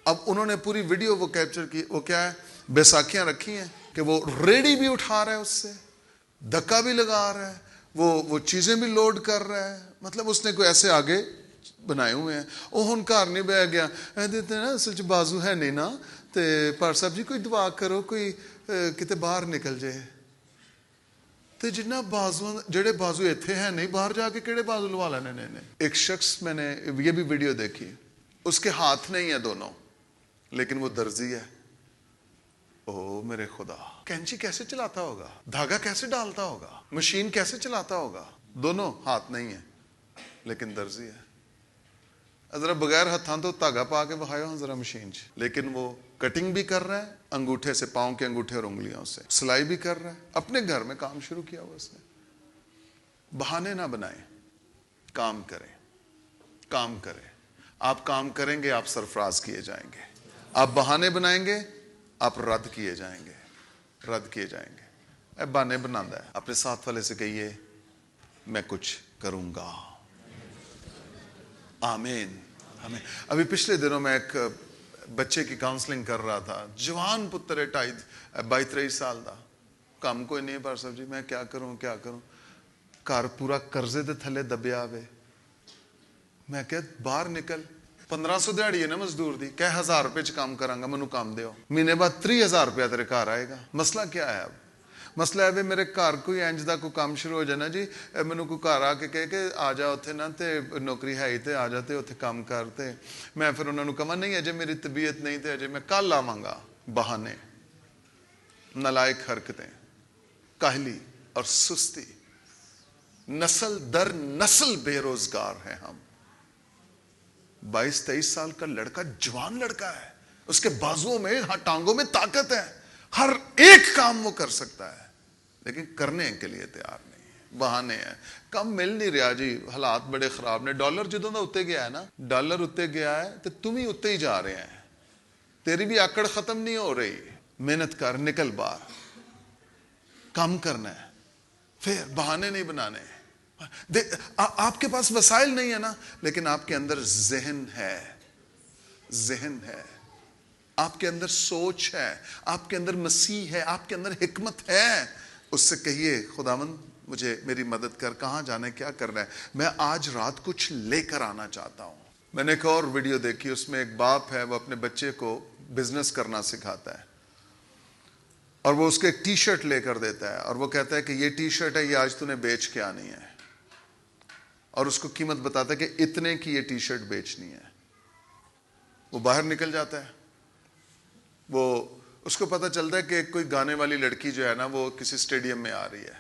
اب انہوں نے پوری ویڈیو وہ کیپچر کی. وہ کیا ہے, بیساکھیاں رکھی ہیں کہ وہ ریڑی بھی اٹھا رہا ہے, اس سے دھکا بھی لگا رہا ہے, وہ چیزیں بھی لوڈ کر رہا ہے. مطلب اس نے کوئی ایسے آگے بنائے ہوئے ہیں. وہ ہن گھر نہیں بہ گیا, دیتے نا اصل چ بازو ہے نہیں نا, تے پر صاحب جی کوئی دعا کرو, کوئی کتے باہر نکل جائے. ਤੇ ਜਿੰਨਾ ਬਾਜ਼ੂ ਜਿਹੜੇ ਬਾਜ਼ੂ ਇੱਥੇ ہے نہیں باہر جا کے کیڑے بازو لوا لینے نے. ایک شخص میں نے یہ بھی ویڈیو دیکھی, اس کے ہاتھ نہیں ہے دونوں لیکن وہ درزی ہے. او میرے خدا, کینچی کیسے چلاتا ہوگا, دھاگا کیسے ڈالتا ہوگا, مشین کیسے چلاتا ہوگا. دونوں ہاتھ نہیں ہے لیکن درزی ہے. ذرا بغیر ہاتھاں تو دھاگا پا کے بہایا ذرا مشین چ, لیکن وہ کٹنگ بھی کر رہا ہے انگوٹھے سے, پاؤں کے انگوٹھے اور انگلیوں سے, سلائی بھی کر رہا ہے, اپنے گھر میں کام شروع کیا ہوا اس نے. بہانے نہ بنائیں, کام کریں, کام کریں. آپ کام کریں گے آپ سرفراز کیے جائیں گے. آپ بہانے بنائیں گے آپ رد کیے جائیں گے, رد کیے جائیں گے. اے بہانے بناتا ہے. اپنے ساتھ والے سے کہیے میں کچھ کروں گا. آمین آمین. ابھی پچھلے دنوں میں ایک بچے کی کاؤنسلنگ کر رہا تھا, جوان پتر ہے, 22-23 سال دا. کام کوئی نہیں پر سب جی, میں کیا کروں کیا کروں. گھر پورا قرضے دے تھلے دبیا ہوئے. میں کہ باہر نکل, 1500 دیہڑی ہے نا مزدور دی, کہ 1000 روپے چ کام کروں گا, مینوں کام دیو. مہینے بعد 30,000 روپیہ تیرے گھر آئے گا. مسئلہ کیا ہے اب؟ مسئلہ ہے میرے گھر کوئی انج دا کوئی کام شروع ہو جانا جی, مینوں کوئی گھر آ کے کہے کہ آ جا اتنے نا تے نوکری ہے ہی تے آ جا تے اتنے کام کرتے. میں پھر انہوں نے کہا نہیں اجے میری طبیعت نہیں تے اجے میں کل آواں گا. بہانے, نالائق حرکتیں, کاہلی اور سستی. نسل در نسل بے روزگار ہیں ہم. 22-23 سال کا لڑکا, جوان لڑکا ہے, اس کے بازوؤں میں ٹانگوں میں طاقت ہے, ہر ایک کام وہ کر سکتا ہے لیکن کرنے کے لیے تیار نہیں ہے. بہانے ہیں, کم مل نہیں رہا جی, حالات بڑے خراب نے. ڈالر جدوں دا اتے گیا ہے نا, ڈالر اتے گیا ہے تو تم ہی اتے ہی جا رہے ہیں. تیری بھی آکڑ ختم نہیں ہو رہی. محنت کر, نکل باہر, کام کرنا ہے, پھر بہانے نہیں بنانے. آپ کے پاس وسائل نہیں ہے نا, لیکن آپ کے اندر ذہن ہے, ذہن ہے, آپ کے اندر سوچ ہے, آپ کے اندر مسیح ہے, آپ کے اندر حکمت ہے. اس سے کہیے خداوند مجھے میری مدد کر, کہاں جانا ہے, کیا کرنا ہے. میں آج رات کچھ لے کر آنا چاہتا ہوں. میں نے ایک اور ویڈیو دیکھی, اس میں ایک باپ ہے, وہ اپنے بچے کو بزنس کرنا سکھاتا ہے اور وہ اس کے ایک ٹی شرٹ لے کر دیتا ہے اور وہ کہتا ہے کہ یہ ٹی شرٹ ہے, یہ آج تو نے بیچ کے آنی ہے, اور اس کو قیمت بتاتا ہے کہ اتنے کی یہ ٹی شرٹ بیچنی ہے. وہ باہر نکل جاتا ہے. وہ اس کو پتہ چلتا ہے کہ کوئی گانے والی لڑکی جو ہے نا وہ کسی اسٹیڈیم میں آ رہی ہے.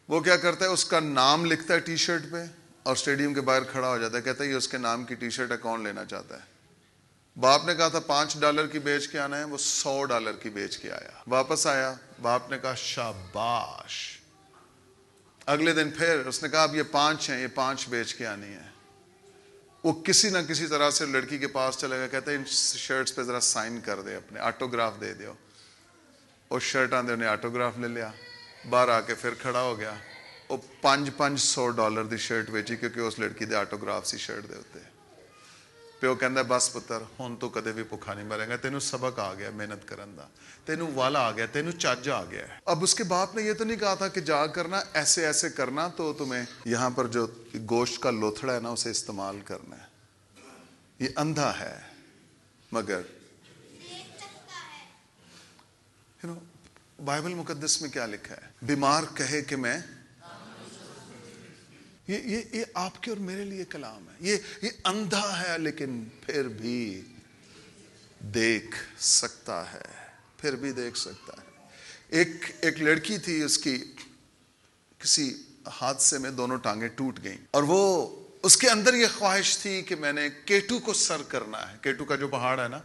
وہ کیا کرتا ہے, اس کا نام لکھتا ہے ٹی شرٹ پہ اور اسٹیڈیم کے باہر کھڑا ہو جاتا ہے, کہتا ہے یہ اس کے نام کی ٹی شرٹ ہے, کون لینا چاہتا ہے. باپ نے کہا تھا $5 کی بیچ کے آنا ہے, وہ $100 کی بیچ کے آیا. واپس آیا, باپ نے کہا شاباش. اگلے دن پھر اس نے کہا اب یہ 5 ہیں, یہ 5 بیچ کے آنی ہے. وہ کسی نہ کسی طرح سے لڑکی کے پاس چلے گا, کہتے ہیں ان شرٹس پہ ذرا سائن کر دے, اپنے آٹوگراف دے دیو. وہ شرٹ آندے انہیں آٹوگراف لے لیا, باہر آ کے پھر کھڑا ہو گیا. وہ $500 دی شرٹ بیچی کیونکہ اس لڑکی دے آٹوگراف سی شرٹ دے ہوتے. پیو کہندا بس پتر ہن تو کدے بھی بھکھا نہیں مرے گا, تینوں سبق آ گیا محنت کرن دا, تینوں والا آ گیا, تینوں چج آ گیا ہے. اب اس کے باپ نے یہ تو نہیں کہا تھا کہ جا کرنا ایسے ایسے کرنا تو تمہیں یہاں پر جو گوشت کا لوتھڑا ہے نا اسے استعمال کرنا ہے. یہ اندھا ہے مگر بائبل مقدس میں کیا لکھا ہے, بیمار کہے کہ میں, یہ آپ کے اور میرے لیے کلام ہے. یہ اندھا ہے لیکن پھر بھی دیکھ سکتا ہے, پھر بھی دیکھ سکتا ہے. ایک لڑکی تھی, اس کی کسی حادثے میں دونوں ٹانگیں ٹوٹ گئیں اور وہ اس کے اندر یہ خواہش تھی کہ میں نے K2 کو سر کرنا ہے. K2 کا جو پہاڑ ہے نا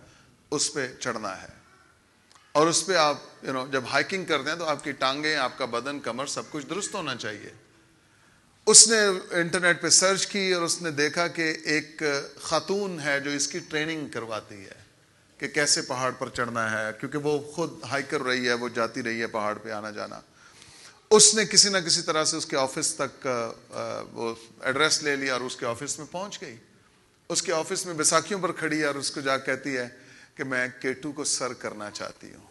اس پہ چڑھنا ہے, اور اس پہ آپ جب ہائکنگ کرتے ہیں تو آپ کی ٹانگیں, آپ کا بدن, کمر سب کچھ درست ہونا چاہیے. اس نے انٹرنیٹ پہ سرچ کی اور اس نے دیکھا کہ ایک خاتون ہے جو اس کی ٹریننگ کرواتی ہے کہ کیسے پہاڑ پر چڑھنا ہے, کیونکہ وہ خود ہائیکر رہی ہے, وہ جاتی رہی ہے پہاڑ پہ آنا جانا. اس نے کسی نہ کسی طرح سے اس کے آفس تک وہ ایڈریس لے لیا اور اس کے آفس میں پہنچ گئی. اس کے آفس میں بیساکھیوں پر کھڑی ہے اور اس کو جا کہتی ہے کہ میں K2 کو سر کرنا چاہتی ہوں.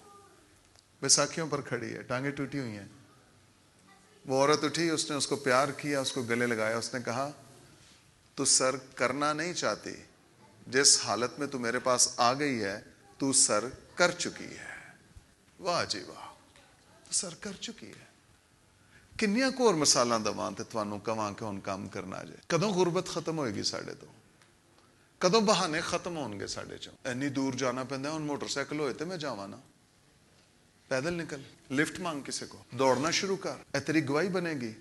بیساکھیوں پر کھڑی ہے, ٹانگیں ٹوٹی ہوئی ہیں. وہ عورت اٹھی, اس نے اس کو پیار کیا, اس کو گلے لگایا. اس نے کہا تو سر کرنا نہیں چاہتی, جس حالت میں تو میرے پاس آ گئی ہے تو سر کر چکی ہے. واہ جی واہ, تو سر کر چکی ہے. ਕਿੰਨੀਆਂ ਕੁ ਹੋਰ ਮਿਸਾਲਾਂ ਦਵਾਂ ਤੇ ਤੁਹਾਨੂੰ ਕਵਾਂ ਕਿ ਹੁਣ ਕੰਮ ਕਰਨਾ ਜੇ। ਕਦੋਂ ਗੁਰਬਤ ਖਤਮ ਹੋਏਗੀ ਸਾਡੇ ਤੋਂ? ਕਦੋਂ ਬਹਾਨੇ ਖਤਮ ਹੋਣਗੇ ਸਾਡੇ ਚੋਂ? ਇੰਨੀ ਦੂਰ ਜਾਣਾ ਪੈਂਦਾ, ਹੁਣ ਮੋਟਰਸਾਈਕਲ ਹੋਏ ਤੇ ਮੈਂ ਜਾਵਾਂ ਨਾ। ਪੈਦਲ ਨਿਕਲ, ਲਿਫਟ ਮੰਗ ਕਿਸੇ ਕੋ, ਦੌੜਨਾ ਸ਼ੁਰੂ ਕਰ। ਇਹ ਤੇਰੀ ਗਵਾਹੀ ਬਣੇਗੀ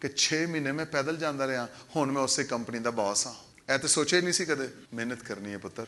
ਕਿ 6 ਮਹੀਨੇ ਮੈਂ ਪੈਦਲ ਜਾਂਦਾ ਰਿਹਾ, ਹੁਣ ਮੈਂ ਉਸੇ ਕੰਪਨੀ ਦਾ ਬਾਸ ਹਾਂ। ਇਹ ਤਾਂ ਸੋਚਿਆ ਹੀ ਨਹੀਂ ਸੀ ਕਦੇ। ਮਿਹਨਤ ਕਰਨੀ ਹੈ ਪੁੱਤਰ,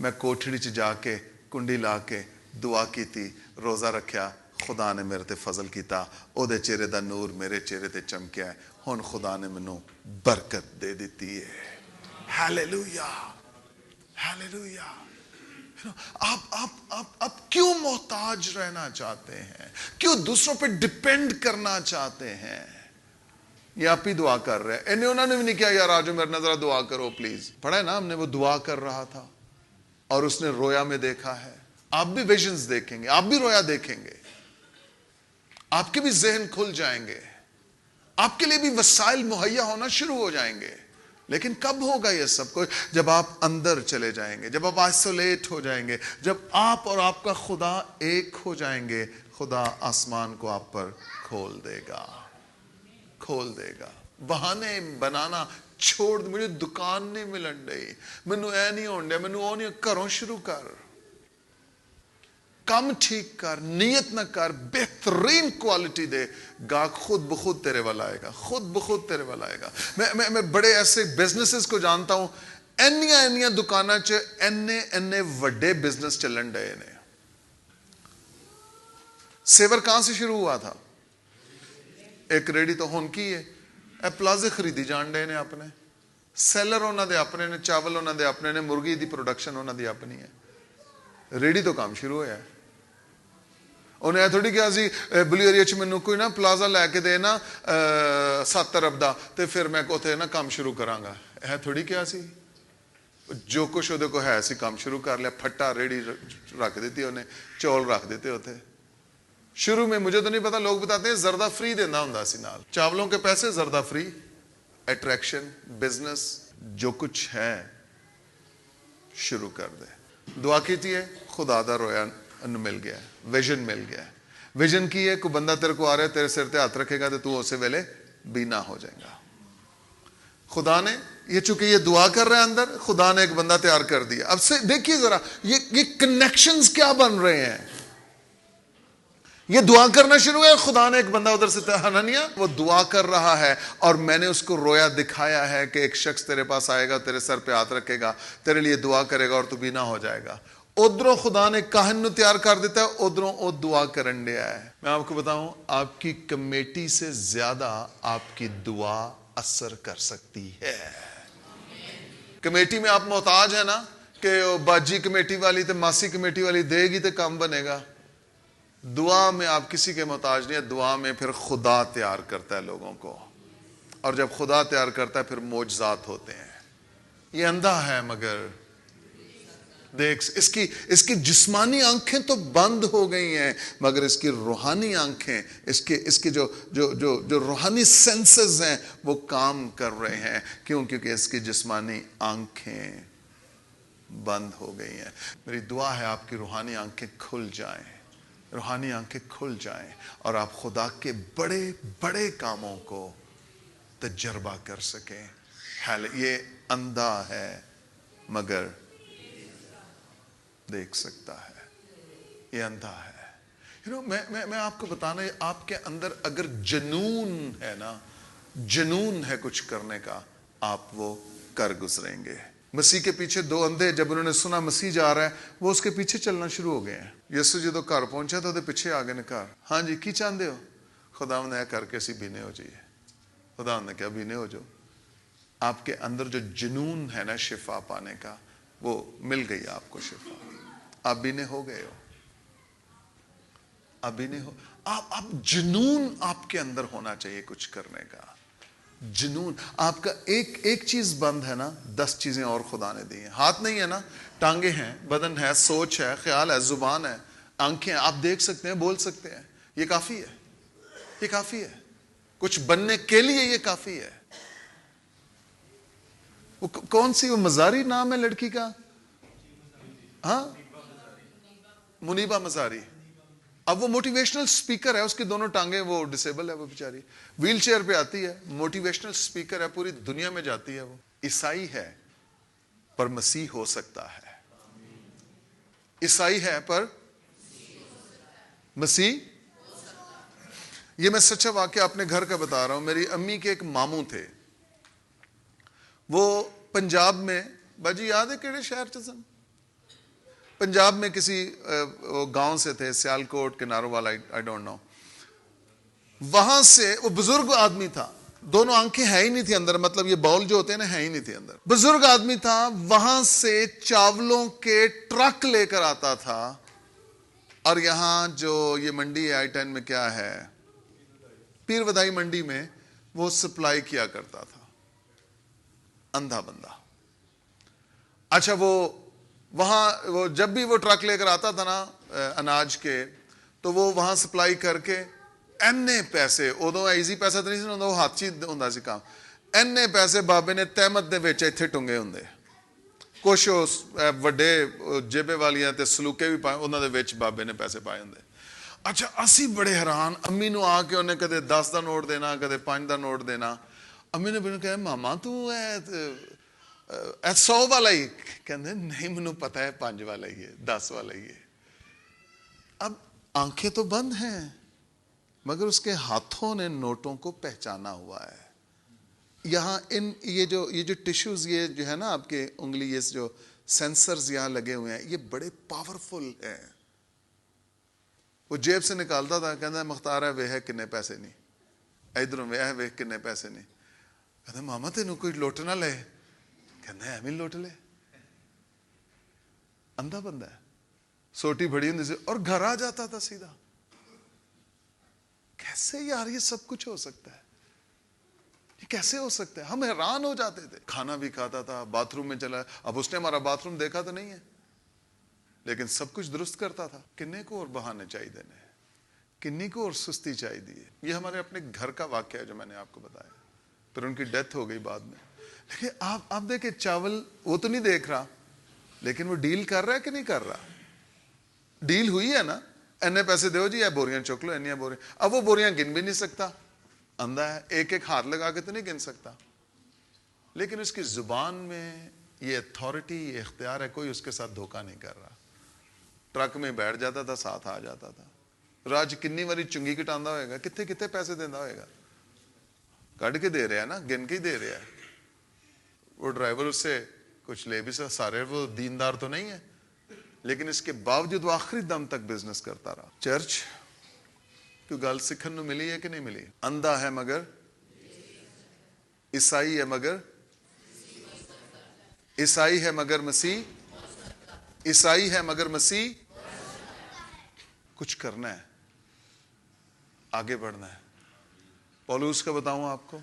میں کوٹھڑی چ جا کے کنڈی لا کے دعا کی تھی, روزہ رکھیا, خدا نے میرے تے فضل کیتا, او دے چہرے دا نور میرے چہرے تے چمکیا ہے, ہن خدا نے مینوں برکت دے دیتی ہے. Hallelujah, hallelujah. آپ کیوں محتاج رہنا چاہتے ہیں, کیوں دوسروں پہ ڈپینڈ کرنا چاہتے ہیں؟ یہ آپ ہی دعا کر رہے ہیں. انہوں نے بھی نہیں کیا یار آجو میرے نظر دعا کرو پلیز. پڑھا ہے نا ہم نے, وہ دعا کر رہا تھا اور اس نے رویا میں دیکھا ہے. آپ بھی ویژنز دیکھیں گے, آپ بھی رویا دیکھیں گے, آپ کے بھی ذہن کھل جائیں گے, آپ کے لیے بھی وسائل مہیا ہونا شروع ہو جائیں گے. لیکن کب ہوگا یہ سب کچھ؟ جب آپ اندر چلے جائیں گے, جب آپ آئسولیٹ ہو جائیں گے, جب آپ اور آپ کا خدا ایک ہو جائیں گے. خدا آسمان کو آپ پر کھول دے گا, کھول دے گا. بہانے بنانا چھوڑ. مجھے دکان نہیں ملن ڈئی, مینوں اے نہیں ہون ڈیا, مینوں او نہیں. گھروں شروع کر, کم ٹھیک کر, نیت نہ کر, بہترین کوالٹی دے, گاہک خود بخود تیرے والا آئے گا, خود بخود تیرے والا آئے گا. میں بڑے ایسے بزنسز کو جانتا ہوں, اینیاں دکاناں چ اینے وڈے بزنس چلن ڈے نے. سیور کہاں سے شروع ہوا تھا؟ ایک ریڑی تو ہون کی ہے, اے پلازے خریدی جان ڈے نے اپنے, سیلر انہاں دے اپنے نے, چاول انہاں دے اپنے نے, مرغی دی پروڈکشن انہاں دی اپنی ہے. ریڑی تو کام شروع ہویا ہے. انہیں تھوڑی کیا سی بلی ایریا چ مینوں کوئی نا پلازا لے کے دے نا 7 ارب دا تے پھر میں اوتھے نا کام شروع کراں گا. ہے تھوڑی کیا سی, جو کچھ اودے کو ہے سی کام شروع کر لیا. پھٹا ریڑی رکھ دیتی انہیں, چول رکھ دیتے ہوتے. شروع میں مجھے تو نہیں پتا, لوگ بتاتے ہیں زردہ فری دینا ہوندا سی نال, چاولوں کے پیسے زردہ فری. اٹریکشن, بزنس, جو کچھ ہے شروع کر دے. دعا کیتی ہے, خدا دا رویا مل گیا, ویژن مل گیا. ویژن کی ہے, کوئی بندہ تیرے کو آ رہا ہے, تیرے سر تے ہاتھ رکھے گا تو تو اسے ویلے بینا ہو جائے گا. خدا نے یہ چونکہ یہ دعا کر رہے ہیں اندر, خدا نے ایک بندہ تیار کر دیا. اب سے دیکھیے ذرا یہ کنیکشنز کیا بن رہے ہیں. یہ دعا کرنا شروع ہے, خدا نے ایک بندہ ادھر سے, حنانیہ وہ دعا کر رہا ہے اور میں نے اس کو رویا دکھایا ہے کہ ایک شخص تیرے پاس آئے گا, تیرے سر پہ ہاتھ رکھے گا, تیرے لیے دعا کرے گا اور تو بینا ہو جائے گا. ادھروں خدا نے کاہن نو تیار کر دیتا ہے, ادھروں او دعا کرن دیا ہے. میں آپ کو بتاؤں, آپ کی کمیٹی سے زیادہ آپ کی دعا اثر کر سکتی ہے. کمیٹی میں آپ محتاج ہیں نا کہ باجی کمیٹی والی تے ماسی کمیٹی والی دے گی تے کام بنے گا. دعا میں آپ کسی کے محتاج نہیں ہے. دعا میں پھر خدا تیار کرتا ہے لوگوں کو, اور جب خدا تیار کرتا ہے پھر معجزات ہوتے ہیں. یہ اندھا ہے مگر دیکھ, اس کی جسمانی آنکھیں تو بند ہو گئی ہیں, مگر اس کی روحانی آنکھیں, اس کے جو روحانی سینسز ہیں وہ کام کر رہے ہیں. کیوں؟ کیونکہ اس کی جسمانی آنکھیں بند ہو گئی ہیں. میری دعا ہے آپ کی روحانی آنکھیں کھل جائیں, روحانی آنکھیں کھل جائیں اور آپ خدا کے بڑے بڑے کاموں کو تجربہ کر سکیں. یہ اندھا ہے مگر دیکھ سکتا ہے, یہ اندھا ہے. میں آپ کو بتانا, آپ کے اندر اگر جنون ہے نا, جنون ہے کچھ کرنے کا, آپ وہ کر گزریں گے. مسیح کے پیچھے 2 اندھے جب انہوں نے سنا مسیح جا رہا ہے, وہ اس کے پیچھے چلنا شروع ہو گئے ہیں. یسو جدو گھر پہنچا تو پیچھے آ گئے نے گھر. ہاں جی کی چاہتے ہو؟ خدا نے کر کے اسی بینے ہو جائیے. خدا نے کیا بینے ہو جاؤ. آپ کے اندر جو جنون ہے نا شفا پانے کا, وہ مل گئی آپ کو شفا. آپ بینے ہو گئے ہو, آپ بینے ہو. آپ جنون آپ کے اندر ہونا چاہیے کچھ کرنے کا. جنون آپ کا ایک چیز بند ہے نا, 10 چیزیں اور خدا نے دی ہیں. ہاتھ نہیں ہے نا, ٹانگیں ہیں, بدن ہے, سوچ ہے, خیال ہے, زبان ہے, آنکھیں ہیں, آپ دیکھ سکتے ہیں, بول سکتے ہیں. یہ کافی ہے, یہ کافی ہے. کچھ بننے کے لیے یہ کافی ہے. وہ کون سی وہ مزاری نام ہے لڑکی کا؟ ہاں, منیبہ مزاری. اب وہ موٹیویشنل سپیکر ہے, اس کی دونوں ٹانگیں وہ ڈسیبل ہے, وہ بیچاری ویل چیئر پہ آتی ہے. موٹیویشنل سپیکر ہے, پوری دنیا میں جاتی ہے. وہ عیسائی ہے پر مسیح ہو سکتا ہے. عیسائی ہے پر مسیح. یہ میں سچا واقعہ اپنے گھر کا بتا رہا ہوں. میری امی کے ایک ماموں تھے, وہ پنجاب میں, باجی یاد ہے کیڑے شہر چ سن؟ پنجاب میں کسی گاؤں سے تھے, سیالکوٹ کناروں والا, آئی ڈونٹ نو, وہاں سے وہ بزرگ آدمی تھا, دونوں آنکھیں ہے ہی نہیں تھی اندر, مطلب یہ باؤل جو ہوتے ہیں نا ہے ہی نہیں تھی اندر, بزرگ آدمی تھا, وہاں سے چاولوں کے ٹرک لے کر آتا تھا, اور یہاں جو یہ منڈی ہے I-10 میں کیا ہے, پیر ودائی منڈی میں, وہ سپلائی کیا کرتا تھا, اندھا بندہ. اچھا وہ جب بھی وہ ٹرک لے کر آتا تھا نا اناج کے, تو وہ وہاں سپلائی کر کے اینے پیسے, ادو ایزی پیسہ تو نہیں سی, وہ ہاتھ ہی ہوندا سی کام, اینے پیسے بابے نے تہمت دے وچ ایتھے ٹنگے ہوندے, کچھ وڈے جیبے والیاں تے سلوکے بھی پائے, انہاں دے وچ بابے نے پیسے پائے ہوندے. اچھا اسی بڑے حیران, امی نو آ کے انہیں کدے 10 دا نوٹ دینا, کدے 5 دا نوٹ دینا. امی نے بھی کہا ماما تو 100 والا ہی, کہندے نہیں مینوں پتہ ہے 5 والا ہی ہے, 10 والا ہی ہے. اب آنکھیں تو بند ہیں, مگر اس کے ہاتھوں نے نوٹوں کو پہچانا ہوا ہے. یہاں یہ جو ٹشوز, یہ جو ہے نا آپ کے انگلی, یہ جو سینسرز یہاں لگے ہوئے ہیں, یہ بڑے پاورفل ہیں. وہ جیب سے نکالتا تھا, کہتا مختار ہے وے کنے پیسے نہیں, ادھروں وے کنے پیسے نہیں. کہتا ماما تینوں کوئی لوٹ نہ لے, کہنا ایویں لوٹ لے. اندھا بندہ ہے, سوٹی بڑی ہوندی سی اور گھر آ جاتا تھا سیدھا. کیسے یار یہ سب کچھ ہو سکتا ہے, یہ کیسے ہو سکتا ہے؟ ہم حیران ہو جاتے تھے. کھانا بھی کھاتا تھا, باتھ روم میں چلا, اب اس نے ہمارا باتھ روم دیکھا تو نہیں ہے, لیکن سب کچھ درست کرتا تھا. کنے کو اور بہانے چاہیے دینے, کنی کو اور سستی چاہیے دی. یہ ہمارے اپنے گھر کا واقعہ ہے جو میں نے آپ کو بتایا. پھر ان کی ڈیتھ ہو گئی بعد میں. لیکن آپ دیکھیں, چاول وہ تو نہیں دیکھ رہا, لیکن وہ ڈیل کر رہا ہے کہ نہیں کر رہا. ڈیل ہوئی ہے نا, اینے پیسے دو جی, بوریاں چک لو, اینیاں بوریاں. اب وہ بوریاں گن بھی نہیں سکتا, اندھا ہے, ایک ایک ہاتھ لگا کے تو نہیں گن سکتا, لیکن اس کی زبان میں یہ اتھارٹی, یہ اختیار ہے, کوئی اس کے ساتھ دھوکہ نہیں کر رہا. ٹرک میں بیٹھ جاتا تھا, ساتھ آ جاتا تھا. راج کنی واری چنگی کٹاندا ہوئے گا, کتنے پیسے دیندا ہوئے گا, کٹ کے دے رہا ہے نا, گن کے ہی دے رہا ہے. وہ ڈرائیور اس سے کچھ لے بھی سارے وہ دیندار تو نہیں ہے, لیکن اس کے باوجود وہ آخری دم تک بزنس کرتا رہا. چرچ کوئی گل سیکھن نو ملی ہے کہ نہیں ملی؟ اندھا ہے مگر, عیسائی ہے مگر, عیسائی ہے مگر مسیح, عیسائی ہے مگر مسیح. کچھ کرنا ہے, آگے بڑھنا ہے. پولوس کا بتاؤں آپ کو,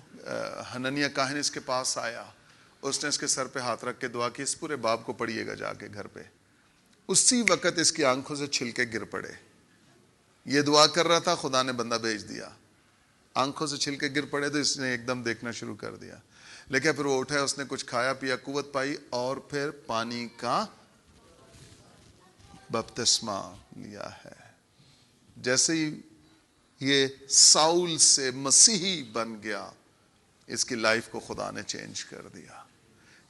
حننیہ کاہن اس کے پاس آیا, اس نے اس کے سر پہ ہاتھ رکھ کے دعا کی. اس پورے باب کو پڑھیے گا جا کے گھر پہ. اسی وقت اس کی آنکھوں سے چھلکے گر پڑے. یہ دعا کر رہا تھا, خدا نے بندہ بھیج دیا. آنکھوں سے چھلکے گر پڑے تو اس نے ایک دم دیکھنا شروع کر دیا. لیکن پھر وہ اٹھا, اس نے کچھ کھایا پیا, قوت پائی, اور پھر پانی کا بپتسمہ لیا ہے. جیسے ہی یہ ساؤل سے مسیحی بن گیا, اس کی لائف کو خدا نے چینج کر دیا.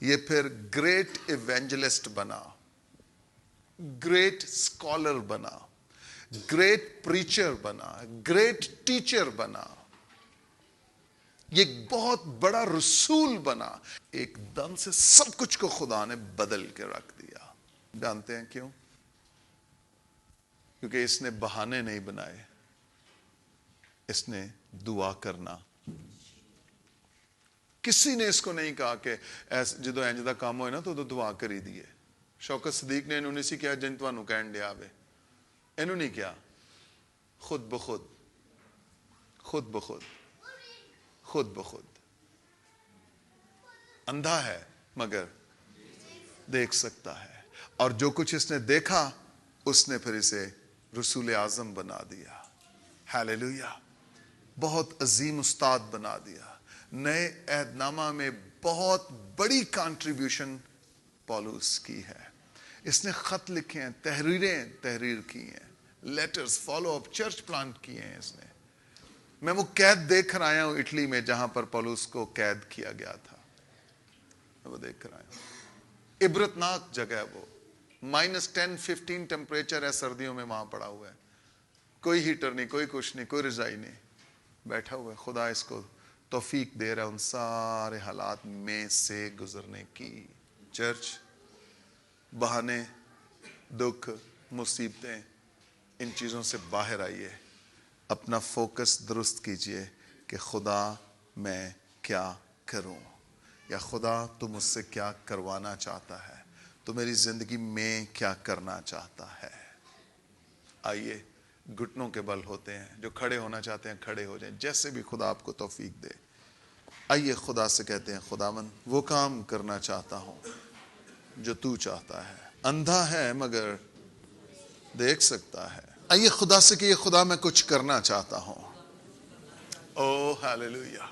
یہ پھر گریٹ ایونجلسٹ بنا, گریٹ اسکالر بنا, گریٹ پریچر بنا, گریٹ ٹیچر بنا, یہ بہت بڑا رسول بنا. ایک دم سے سب کچھ کو خدا نے بدل کے رکھ دیا. جانتے ہیں کیوں؟ کیونکہ اس نے بہانے نہیں بنائے, اس نے دعا کرنا. کسی نے اس کو نہیں کہا کہ جدو انج دا کام ہوئے نا تو دعا کری دیے. شوکت صدیق نے انہوں نے سی کیا جن تانوں کہن دیا وے, انہوں نہیں کیا. خود بخود, خود بخود, خود بخود. اندھا ہے مگر دیکھ سکتا ہے, اور جو کچھ اس نے دیکھا اس نے پھر اسے رسول اعظم بنا دیا. ہیلیلویا. بہت عظیم استاد بنا دیا. نئے عہد نامہ میں بہت بڑی کنٹریبیوشن پولس کی ہے. اس نے خط لکھے ہیں, تحریر کی ہیں, letters, follow up, church plant کیے ہیں اس نے. میں وہ قید دیکھ کر آیا ہوں اٹلی میں, جہاں پر پولس کو قید کیا گیا تھا. میں وہ دیکھ کر آیا ہوں. عبرتناک جگہ ہے وہ. -10-15 ٹیمپریچر ہے سردیوں میں وہاں پڑا ہوا ہے. کوئی ہیٹر نہیں, کوئی کچھ نہیں, کوئی رضائی نہیں, بیٹھا ہوا ہے. خدا اس کو توفیق دے رہا ہے ان سارے حالات میں سے گزرنے کی. چرچ, بہانے دکھ مصیبتیں ان چیزوں سے باہر آئیے, اپنا فوکس درست کیجئے کہ خدا میں کیا کروں, یا خدا تو مجھ سے کیا کروانا چاہتا ہے, تو میری زندگی میں کیا کرنا چاہتا ہے. آئیے گھٹنوں کے بل ہوتے ہیں, جو کھڑے ہونا چاہتے ہیں کھڑے ہو جائیں, جیسے بھی خدا آپ کو توفیق دے. آئیے خدا سے کہتے ہیں خداوند وہ کام کرنا چاہتا ہوں جو تو چاہتا ہے. اندھا ہے مگر دیکھ سکتا ہے. آئیے خدا سے کہ خدا میں کچھ کرنا چاہتا ہوں. او ہاللویا,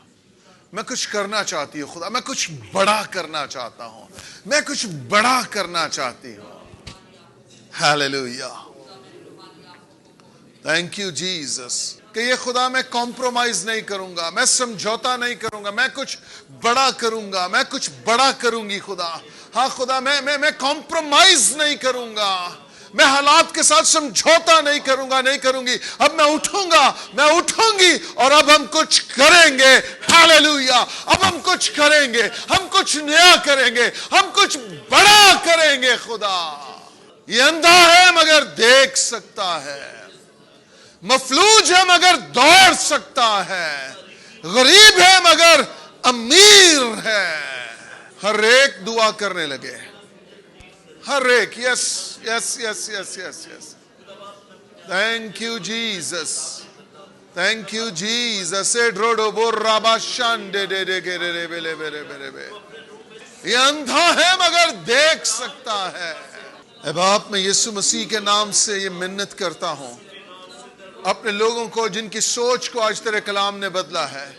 میں کچھ کرنا چاہتی ہوں خدا, میں کچھ بڑا کرنا چاہتا ہوں, میں کچھ بڑا کرنا چاہتی ہوں. Hallelujah, thank you Jesus. کہ یہ خدا میں کمپرومائز نہیں کروں گا, میں سمجھوتا نہیں کروں گا, میں کچھ بڑا کروں گا, میں کچھ بڑا کروں گی خدا. ہاں خدا میں کمپرومائز نہیں کروں گا, میں حالات کے ساتھ سمجھوتا نہیں کروں گا, نہیں کروں گی. اب میں اٹھوں گا, میں اٹھوں گی, اور اب ہم کچھ کریں گے. ہاللویا, اب ہم کچھ کریں گے, ہم کچھ نیا کریں گے, ہم کچھ بڑا کریں گے. خدا یہ اندھا ہے مگر دیکھ سکتا ہے, مفلوج ہے مگر دوڑ سکتا ہے, غریب ہے مگر امیر ہے. ہر ایک دعا کرنے لگے, ہر ایک. Yes yes yes yes yes yes. Thank you Jesus, thank you Jesus. ڈروڈو بور رابا شان دے دے دے گے رے بے بے بے بے. یہ اندھا ہے مگر دیکھ سکتا ہے. اے باپ, میں یسوع مسیح کے نام سے یہ منت کرتا ہوں اپنے لوگوں کو جن کی سوچ کو آج تیرے کلام نے بدلا ہے,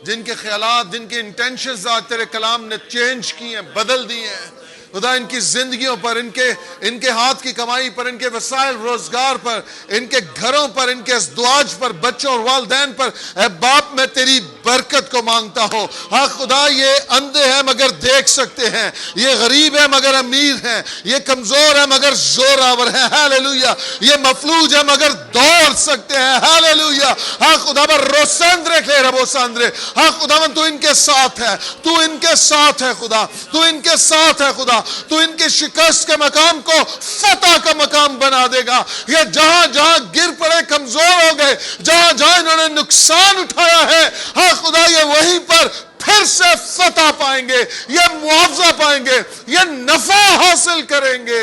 جن کے خیالات, جن کے انٹینشنز آج تیرے کلام نے چینج کی ہیں, بدل دی ہیں. خدا ان کی زندگیوں پر, ان کے ہاتھ کی کمائی پر, ان کے وسائل روزگار پر, ان کے گھروں پر, ان کے ازدواج پر, بچوں اور والدین پر, اے باپ میں تیری برکت کو مانگتا ہوں. ہاں خدا, یہ اندھے ہیں مگر دیکھ سکتے ہیں, یہ غریب ہے مگر امیر ہیں, یہ کمزور ہے مگر زور آور ہے. ہاللویا, یہ مفلوج ہے مگر دوڑ سکتے ہیں. ہاللویا. ہاں خدا پر روسندرے کھلے ربو ساندرے. ہاں خدا تو ان کے ساتھ ہے, تو ان کے ساتھ ہے خدا, تو ان کے ساتھ ہے خدا. تو ان کے شکست کے مقام کو فتح کا مقام بنا دے گا. یہ جہاں جہاں گر پڑے, کمزور ہو گئے, جہاں جہاں انہوں نے نقصان اٹھایا ہے, ہاں خدا یہ وہیں پر پھر سے فتح پائیں گے, یہ معاوضہ پائیں گے, یہ نفع حاصل کریں گے.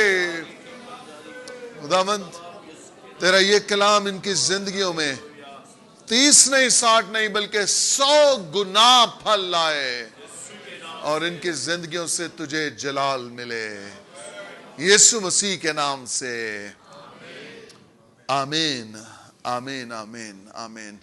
خداوند تیرا یہ کلام ان کی زندگیوں میں 30 نہیں 60 نہیں بلکہ 100 گنا پھل لائے, اور ان کی زندگیوں سے تجھے جلال ملے. یسوع مسیح کے نام سے آمین آمین آمین آمین.